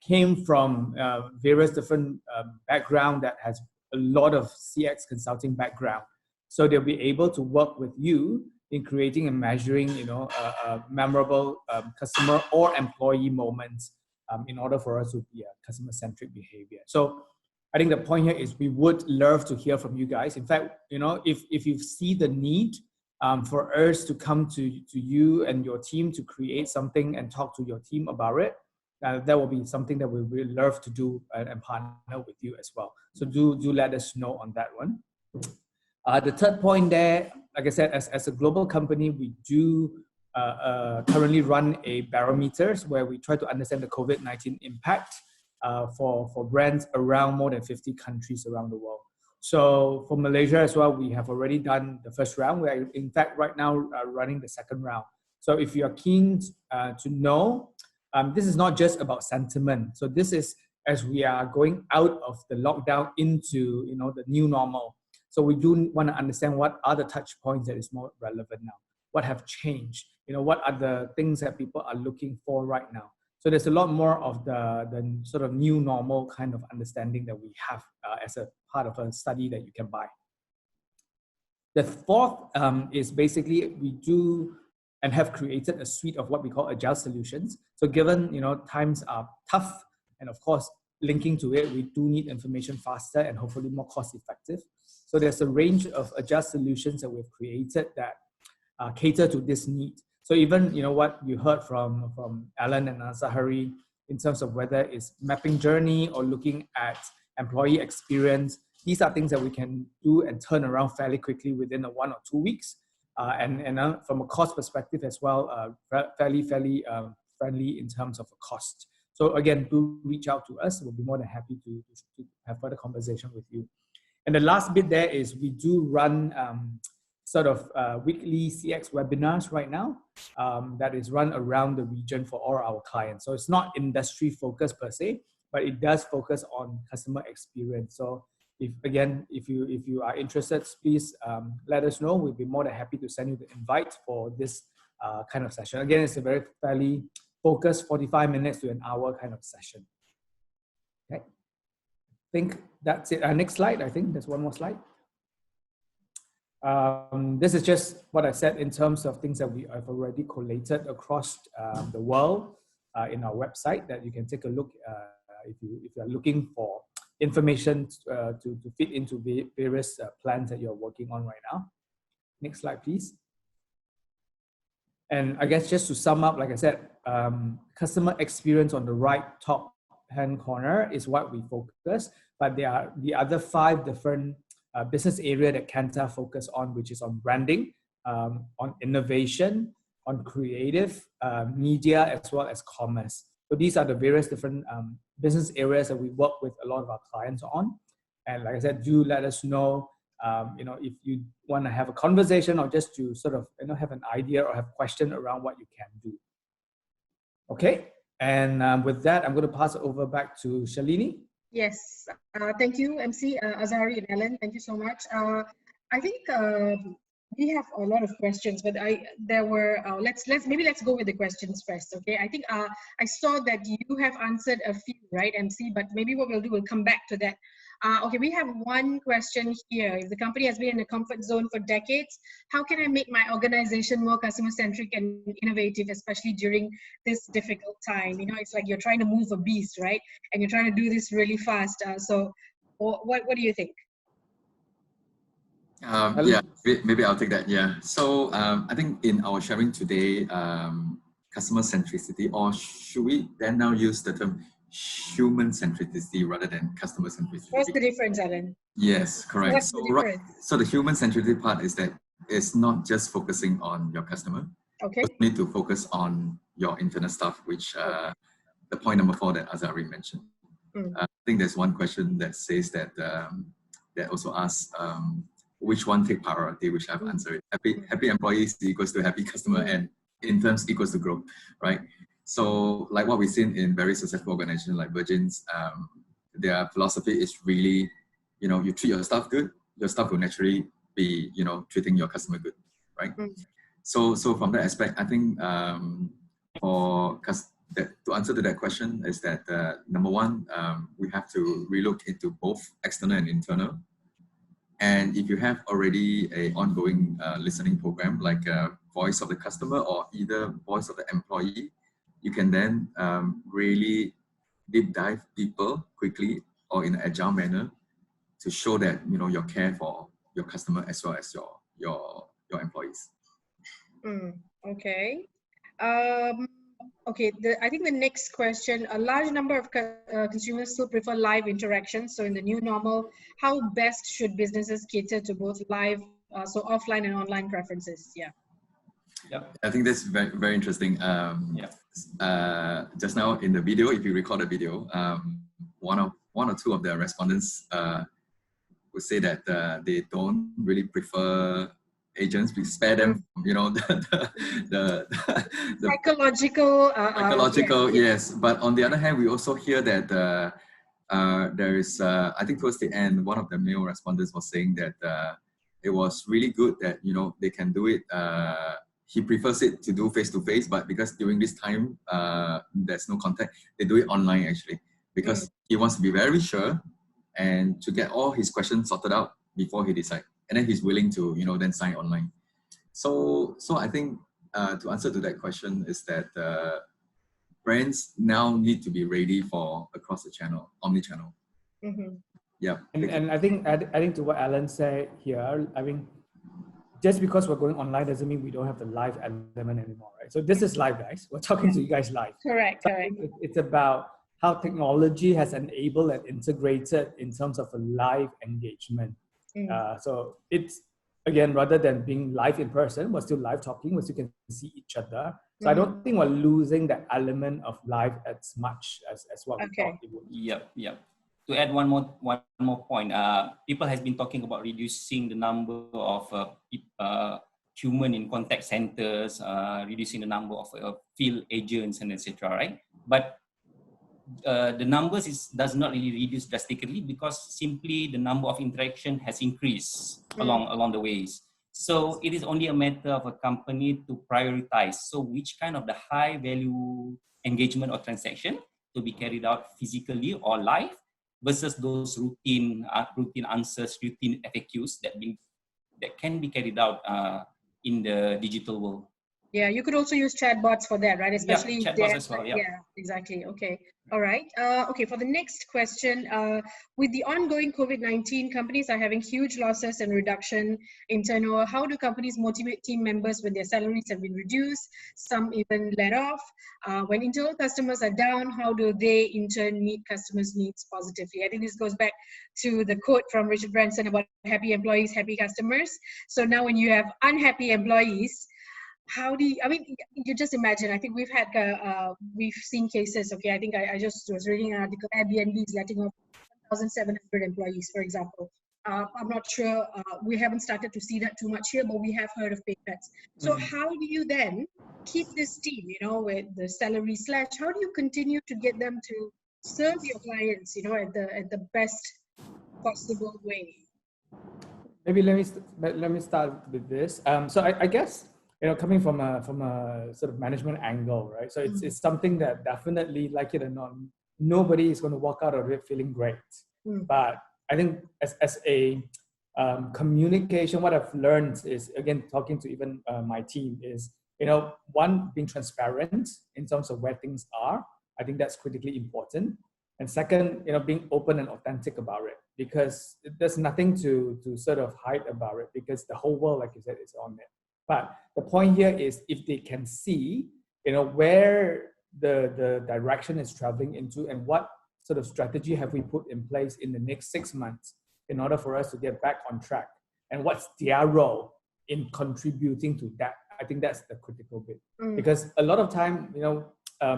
came from various different background that has a lot of CX consulting background. So they'll be able to work with you in creating and measuring, memorable customer or employee moments in order for us to be a customer-centric behavior. So I think the point here is we would love to hear from you guys. In fact, if you see the need for us to come to you and your team to create something and talk to your team about it, that will be something that we will love to do and partner with you as well. So do let us know on that one. The third point there, like I said, as a global company, we do currently run a barometers where we try to understand the COVID-19 impact for brands around more than 50 countries around the world. So for Malaysia as well, we have already done the first round. We are in fact right now running the second round. So if you are keen to know, this is not just about sentiment. So this is as we are going out of the lockdown into the new normal. So we do want to understand what are the touch points that is more relevant now. What have changed? What are the things that people are looking for right now? So there's a lot more of the sort of new normal kind of understanding that we have as a part of a study that you can buy. The fourth is basically we do and have created a suite of what we call agile solutions. So given times are tough, and of course linking to it, we do need information faster and hopefully more cost effective. So there's a range of agile solutions that we've created that cater to this need. So even what you heard from Alan and Azahari in terms of whether it's mapping journey or looking at employee experience, these are things that we can do and turn around fairly quickly within 1 or 2 weeks. And from a cost perspective as well, fairly friendly in terms of a cost. So again, do reach out to us. We'll be more than happy to have further conversation with you. And the last bit there is we do run sort of weekly CX webinars right now that is run around the region for all our clients. So it's not industry focused per se, but it does focus on customer experience. So if you are interested, please let us know. We'll be more than happy to send you the invite for this kind of session. Again, it's a very fairly focused 45 minutes to an hour kind of session. Okay, I think that's it. Next slide. I think there's one more slide. This is just what I said in terms of things that we have already collated across the world in our website that you can take a look if you are looking for information to fit into the various plans that you're working on right now. Next slide, please. And I guess just to sum up, like I said, customer experience on the right top hand corner is what we focus, but there are the other 5 different business area that Kantar focus on, which is on branding, on innovation, on creative, media, as well as commerce. So these are the various different business areas that we work with a lot of our clients on. And like I said, do let us know, if you want to have a conversation or just to sort of, have an idea or have a question around what you can do. Okay. And with that, I'm going to pass it over back to Shalini. Yes, thank you, Emcee, Azari, and Ellen. Thank you so much. I think we have a lot of questions, but there were let's go with the questions first. Okay, I think I saw that you have answered a few, right, Emcee? But maybe what we'll do, we'll come back to that. Okay, we have one question here. If the company has been in a comfort zone for decades, how can I make my organization more customer-centric and innovative, especially during this difficult time? It's like you're trying to move a beast, right? And you're trying to do this really fast. So what do you think? Yeah, maybe I'll take that. Yeah. So I think in our sharing today, customer centricity, or should we then now use the term human centricity rather than customer centricity? What's the difference, Alan? Yes, correct. What's the difference? So the human centricity part is that it's not just focusing on your customer. Okay. You need to focus on your internal stuff, which the point number 4 that Azari mentioned. I think there's one question that says that that also asks which one take priority, which I've answered. Happy employees equals to happy customer, and in terms equals to growth, right? So like what we've seen in very successful organizations like Virgin's, their philosophy is really, you treat your staff good, your staff will naturally be, treating your customer good, right? So from that aspect, I think to answer to that question is that number 1, we have to relook into both external and internal. And if you have already a ongoing listening program like Voice of the Customer or either Voice of the Employee, you can then really deep dive people quickly or in an agile manner to show that you care for your customer as well as your employees. Okay. Okay. I think the next question: a large number of consumers still prefer live interactions. So in the new normal, how best should businesses cater to both live, so offline and online preferences? Yeah. Yep. I think that's very, very interesting. Just now in the video, if you record the video, one or two of the respondents would say that they don't really prefer agents. We spare them, the psychological, yes. But on the other hand, we also hear that there is, I think towards the end, one of the male respondents was saying that it was really good that they can do it. He prefers it to do face-to-face, but because during this time, there's no contact, they do it online actually, because he wants to be very sure and to get all his questions sorted out before he decides. And then he's willing to, then sign online. So I think to answer to that question is that brands now need to be ready for across the channel, omni-channel. Yeah. And I think adding to what Alan said here, I mean, just because we're going online doesn't mean we don't have the live element anymore, right? So this is live, guys. We're talking to you guys live. Correct. So it's about how technology has enabled and integrated in terms of a live engagement. So it's, again, rather than being live in person, we're still live talking, we still can see each other. So I don't think we're losing that element of live as much as what we thought it would. Yep. To add one more point, people has been talking about reducing the number of human in contact centers, reducing the number of field agents and etc. Right? But the numbers does not really reduce drastically because simply the number of interaction has increased along the ways. So it is only a matter of a company to prioritize. So which kind of the high value engagement or transaction to be carried out physically or live versus those routine answers, routine FAQs that can be carried out in the digital world. Yeah, you could also use chatbots for that, right? Especially chatbots as well. Yeah, exactly. Okay. All right. Okay, for the next question, with the ongoing COVID-19, companies are having huge losses and reduction in turnover. How do companies motivate team members when their salaries have been reduced, some even let off? When internal customers are down, how do they in turn meet customers' needs positively? I think this goes back to the quote from Richard Branson about happy employees, happy customers. So now when you have unhappy employees, how do you, I mean, you just imagine, I think we've seen cases, okay, I think I just was reading an article, Airbnb is letting off 1,700 employees, for example. I'm not sure, we haven't started to see that too much here, but we have heard of pay cuts. So how do you then keep this team, you know, with the salary slash, how do you continue to get them to serve your clients, you know, at the best possible way? Maybe let me start with this. So I guess, you know, coming from a sort of management angle, right? So it's something that definitely, like it or not, nobody is going to walk out of it feeling great. But I think as a communication, what I've learned is, again, talking to even my team is, you know, one, being transparent in terms of where things are. I think that's critically important. And second, you know, being open and authentic about it, because there's nothing to sort of hide about it, because the whole world, like you said, is on it. But the point here is, if they can see, you know, where the direction is traveling into and what sort of strategy have we put in place in the next 6 months in order for us to get back on track, and what's their role in contributing to that, I think that's the critical bit. Because a lot of time, you know,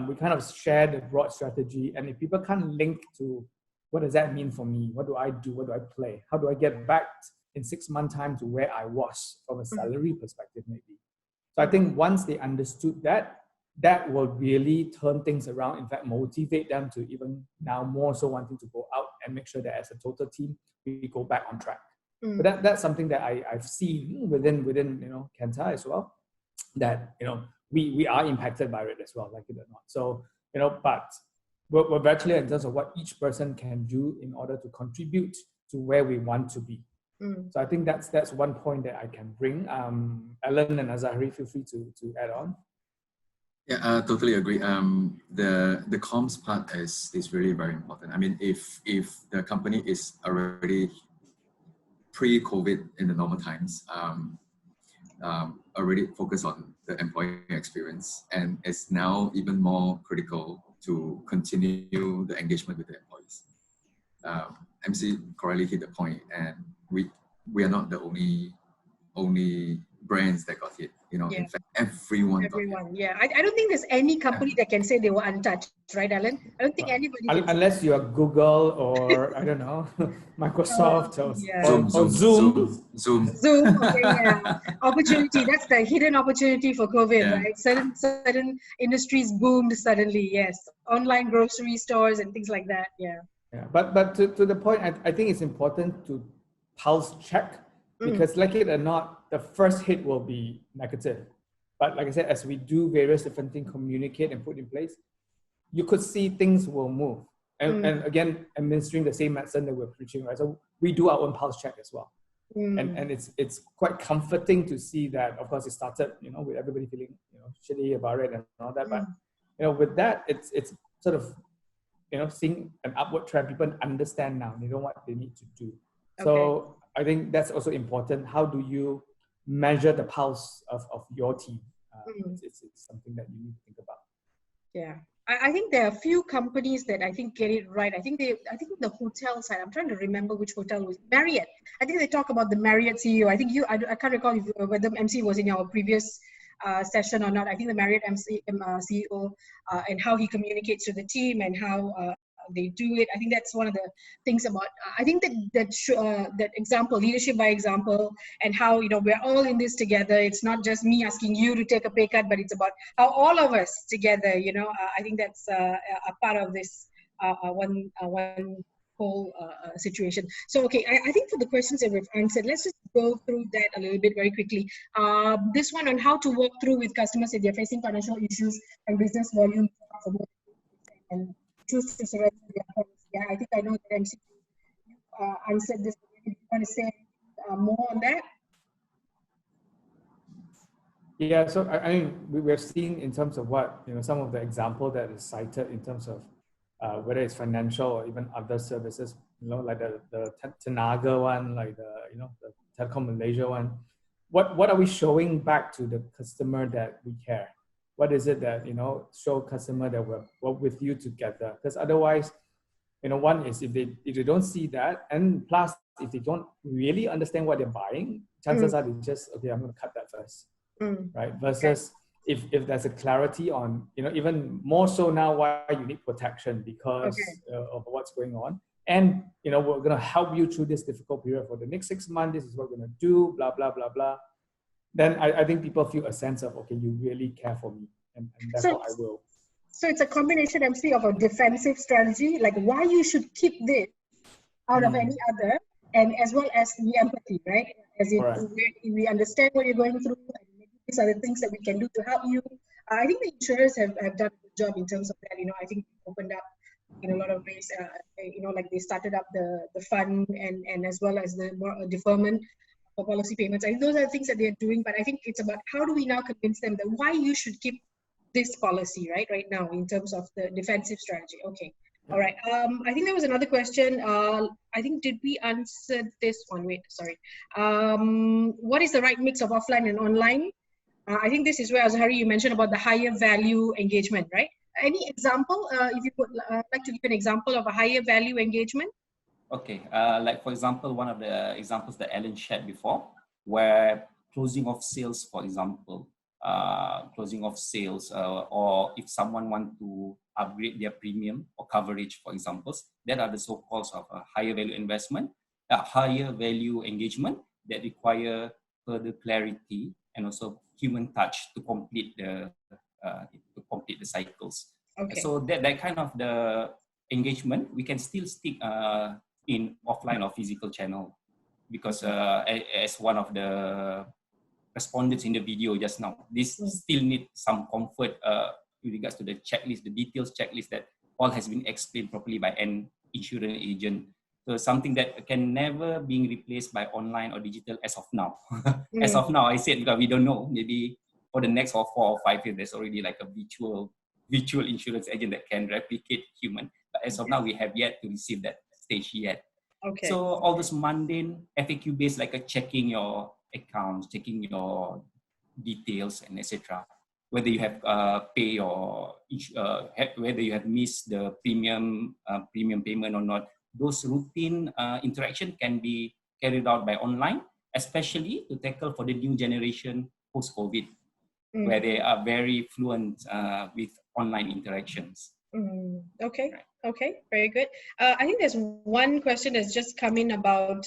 we kind of share the broad strategy, and if people can't link to what does that mean for me, what do I do, what do I play, how do I get back in 6 months' time to where I was from a salary perspective, maybe. So I think once they understood that, that will really turn things around, in fact, motivate them to even now more so wanting to go out and make sure that as a total team, we go back on track. But that's something that I've seen within you know, Kantar as well, that, you know, we are impacted by it as well, like it or not. So, you know, but we're very clear in terms of what each person can do in order to contribute to where we want to be. So I think that's one point that I can bring. Alan and Azahari, feel free to add on. Yeah, totally agree. The comms part is really very important. I mean, if the company is already pre-COVID in the normal times, already focused on the employee experience, and it's now even more critical to continue the engagement with the employees. Emcee correctly hit the point, and we are not the only brands that got hit. You know, in fact, everyone got hit. Yeah. I don't think there's any company that can say they were untouched, right, Alan? I don't think anybody can unless you are Google or I don't know, Microsoft or Zoom. Okay, yeah. Opportunity. That's the hidden opportunity for COVID, right? Certain industries boomed suddenly. Yes, online grocery stores and things like that. Yeah. But to the point, I think it's important to pulse check, because like it or not, the first hit will be negative. But like I said, as we do various different things, communicate and put in place, you could see things will move. And again, administering the same medicine that we're preaching, right? So we do our own pulse check as well. And it's quite comforting to see that. Of course, it started, you know, with everybody feeling, you know, shitty about it and all that. But you know, with that, it's sort of, you know, seeing an upward trend. People understand now, they know what they need to do. So I think that's also important. How do you measure the pulse of your team? It's something that you need to think about. Yeah, I think there are a few companies that I think get it right. I think the hotel side, I'm trying to remember which hotel was Marriott. I think they talk about the Marriott CEO. I think I can't recall whether Emcee was in our previous session or not. I think the Marriott CEO and how he communicates to the team and how they do it. I think that's one of the things about, I think that example, leadership by example, and how, you know, we're all in this together. It's not just me asking you to take a pay cut, but it's about how all of us together, you know, I think that's a part of this one whole situation. So, okay, I think for the questions that we've answered, let's just go through that a little bit very quickly. This one on how to walk through with customers if they're facing financial issues and business volume and choose to surrender their policy. Yeah, I think I know that Emcee answered this. Do you want to say more on that? Yeah, so I mean, we've seen in terms of what, some of the example that is cited in terms of whether it's financial or even other services, like the Tenaga one, like the Telecom Malaysia one. What are we showing back to the customer that we care? What is it that, show customer that we're with you together? Because otherwise, one is if they don't see that, and plus if they don't really understand what they're buying, chances are they just, okay, I'm going to cut that first. Right? Versus if there's a clarity on, even more so now why you need protection because of what's going on. And, we're going to help you through this difficult period for the next 6 months. This is what we're going to do, blah, blah, blah, blah. Then I think people feel a sense of, okay, you really care for me. And therefore I will. So it's a combination, Emcee, of a defensive strategy, like why you should keep this out of any other, and as well as the empathy, right? As if we understand what you're going through, and maybe these are the things that we can do to help you. I think the insurers have done a good job in terms of that. I think they opened up in a lot of ways, like they started up the fund and as well as the more deferment for policy payments. I think those are the things that they're doing, but I think it's about how do we now convince them that why you should keep this policy right now in terms of the defensive strategy. Okay. All right. I think there was another question. I think, did we answer this one? Wait, sorry. What is the right mix of offline and online? I think this is where, Azhari, you mentioned about the higher value engagement, right? Any example, if you would like to give an example of a higher value engagement? Okay, like for example, one of the examples that Ellen shared before, where closing of sales, for example, or if someone want to upgrade their premium or coverage, for example, that are the so-called of a higher value investment, higher value engagement that require further clarity and also human touch to complete the cycles. Okay. So that kind of the engagement, we can still stick in offline or physical channel, because as one of the respondents in the video just now, this still need some comfort with regards to the checklist, the details checklist that all has been explained properly by an insurance agent. So something that can never be replaced by online or digital as of now. As of now, I said, because we don't know, maybe for the next 4 or 5 years, there's already like a virtual insurance agent that can replicate human. But as of now, we have yet to receive that stage yet. Okay. So all those mundane FAQ based, like checking your accounts, checking your details, and etc. Whether you have pay or whether you have missed the premium payment or not, those routine interaction can be carried out by online, especially to tackle for the new generation post-COVID, where they are very fluent with online interactions. Okay. Right. Okay, very good. I think there's one question that's just come in about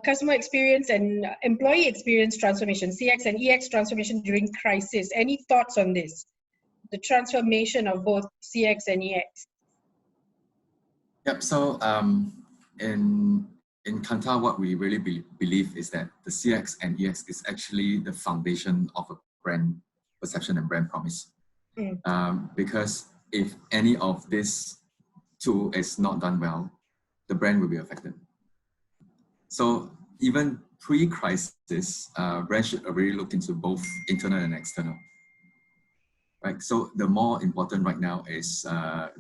customer experience and employee experience transformation, CX and EX transformation during crisis. Any thoughts on this? The transformation of both CX and EX. Yep. So in KANTAR, what we really believe is that the CX and EX is actually the foundation of a brand perception and brand promise. Because if any of this tool is not done well, the brand will be affected. So even pre-crisis, brands should already look into both internal and external. Right. So the more important right now is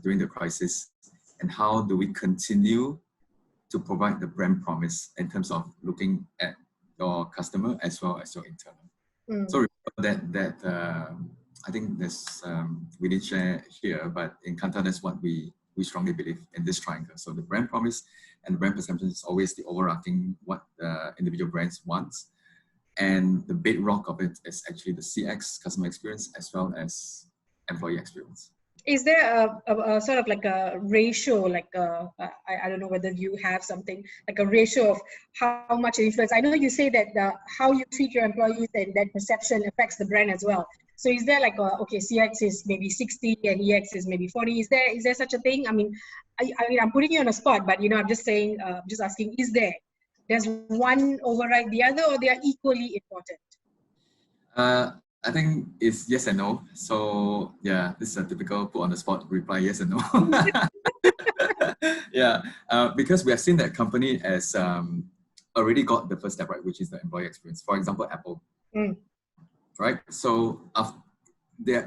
during the crisis, and how do we continue to provide the brand promise in terms of looking at your customer as well as your internal. So remember that I think this we didn't share here, but in KANTAR, that's what we strongly believe in this triangle. So the brand promise and the brand perception is always the overarching what individual brands want. And the bedrock of it is actually the CX, customer experience, as well as employee experience. Is there a sort of like a ratio, like I don't know whether you have something, like a ratio of how much influence? I know you say that how you treat your employees and that perception affects the brand as well. So is there like okay, CX is maybe 60 and EX is maybe 40? Is there such a thing? I mean, I'm putting you on a spot, but I'm just saying, just asking, does one override the other, or they are equally important? I think it's yes and no. So yeah, this is a typical put on the spot reply, yes and no. Yeah, because we have seen that company has already got the first step right, which is the employee experience. For example, Apple. Right. So they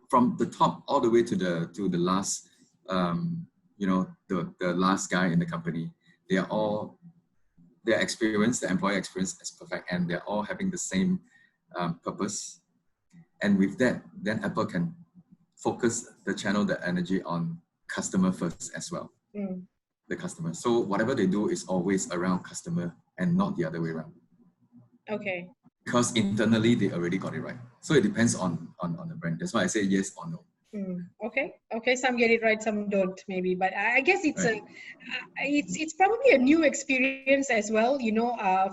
from the top all the way to the last, the last guy in the company, their experience, the employee experience is perfect, and they're all having the same purpose. And with that, then Apple can focus the channel, the energy on customer first as well. The customer. So whatever they do is always around customer and not the other way around. Okay. Because internally they already got it right. So it depends on the brand. That's why I say yes or no. Okay. Some get it right, some don't maybe. But I guess it's right. It's probably a new experience as well,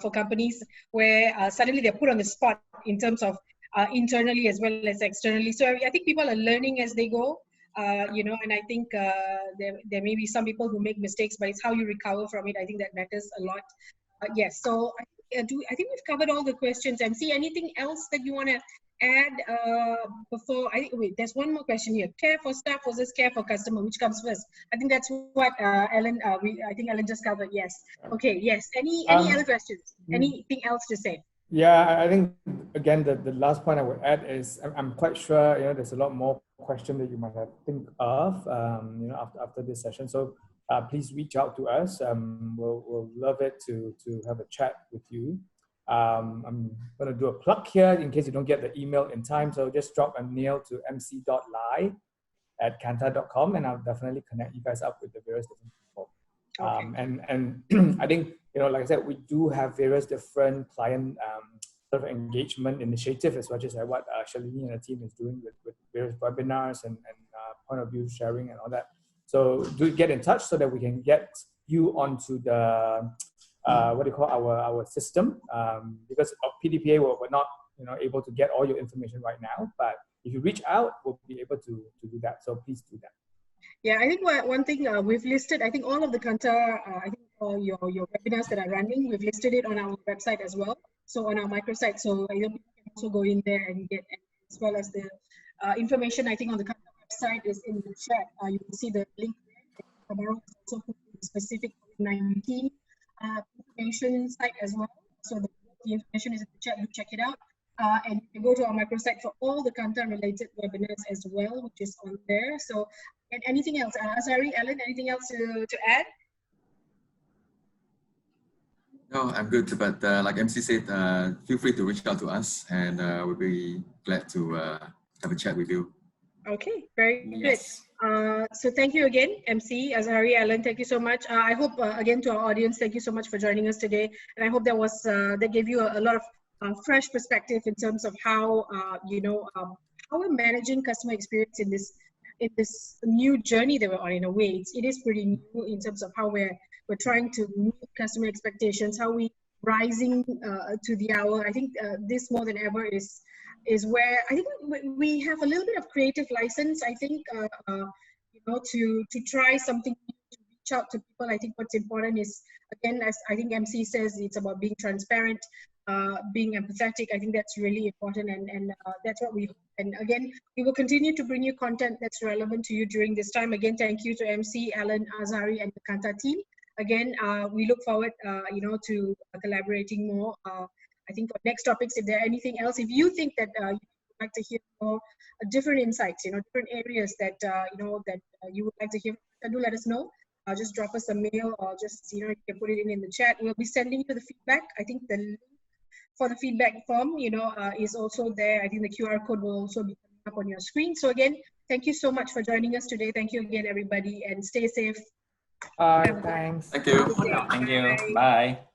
for companies where suddenly they're put on the spot in terms of internally as well as externally. So I think people are learning as they go. And I think there may be some people who make mistakes, but it's how you recover from it. I think that matters a lot. Yes. So I think we've covered all the questions. Emcee, anything else that you want to add before? Wait, there's one more question here. Care for staff versus care for customer, which comes first? I think that's what Ellen. I think Ellen just covered. Yes. Okay. Yes. Any other questions? Anything else to say? Yeah, I think again the last point I would add is I'm quite sure there's a lot more questions that you might have think of after this session. So please reach out to us. We'll love it to have a chat with you. I'm going to do a plug here in case you don't get the email in time. So just drop a mail to mc.lai@kantar.com, and I'll definitely connect you guys up with the various different people. Okay. And I think, like I said, we do have various different client sort of engagement initiatives, as much as what Shalini and the team is doing with various webinars and point of view sharing and all that. So do get in touch so that we can get you onto the our system, because of PDPA we're not able to get all your information right now, but if you reach out, we'll be able to do that. So please do that. Yeah, I think one thing we've listed, I think all of the Kantar, I think your webinars that are running, we've listed it on our website as well. So on our microsite, so you can also go in there and get, as well as the information, I think on the Kantar website is in the chat. You can see the link there. Tomorrow also put the specific COVID-19 information site as well. So the information is in the chat, you check it out. And you can go to our microsite for all the Kantar related webinars as well, which is on there. So, and anything else? Sorry, Ellen, anything else to add? No, I'm good. But like Emcee said, feel free to reach out to us, and we'll be glad to have a chat with you. Okay, very good. So thank you again, Emcee, Azhari, Ellen, thank you so much. I hope, again, to our audience, thank you so much for joining us today. And I hope that gave you a lot of fresh perspective in terms of how, how we're managing customer experience in this new journey that we're on. In a way, it is pretty new in terms of how we're trying to meet customer expectations, how we rising to the hour. I think this more than ever is where I think we have a little bit of creative license. I think to try something new, to reach out to people. I think what's important is, again, as I think Emcee says, it's about being transparent, being empathetic. I think that's really important, and that's what we hope. And again, we will continue to bring you content that's relevant to you during this time. Again, thank you to Emcee, Alan, Azhari, and the Kantar team. Again, we look forward, to collaborating more. I think for next topics, if there are anything else, if you think that you would like to hear more different insights, different areas that you would like to hear, do let us know. Just drop us a mail, or just you can put it in the chat. We'll be sending you the feedback. I think the link for the feedback form, is also there. I think the QR code will also be coming up on your screen. So again, thank you so much for joining us today. Thank you again, everybody, and stay safe. Bye. Thanks. Thank you. Thank you. Bye.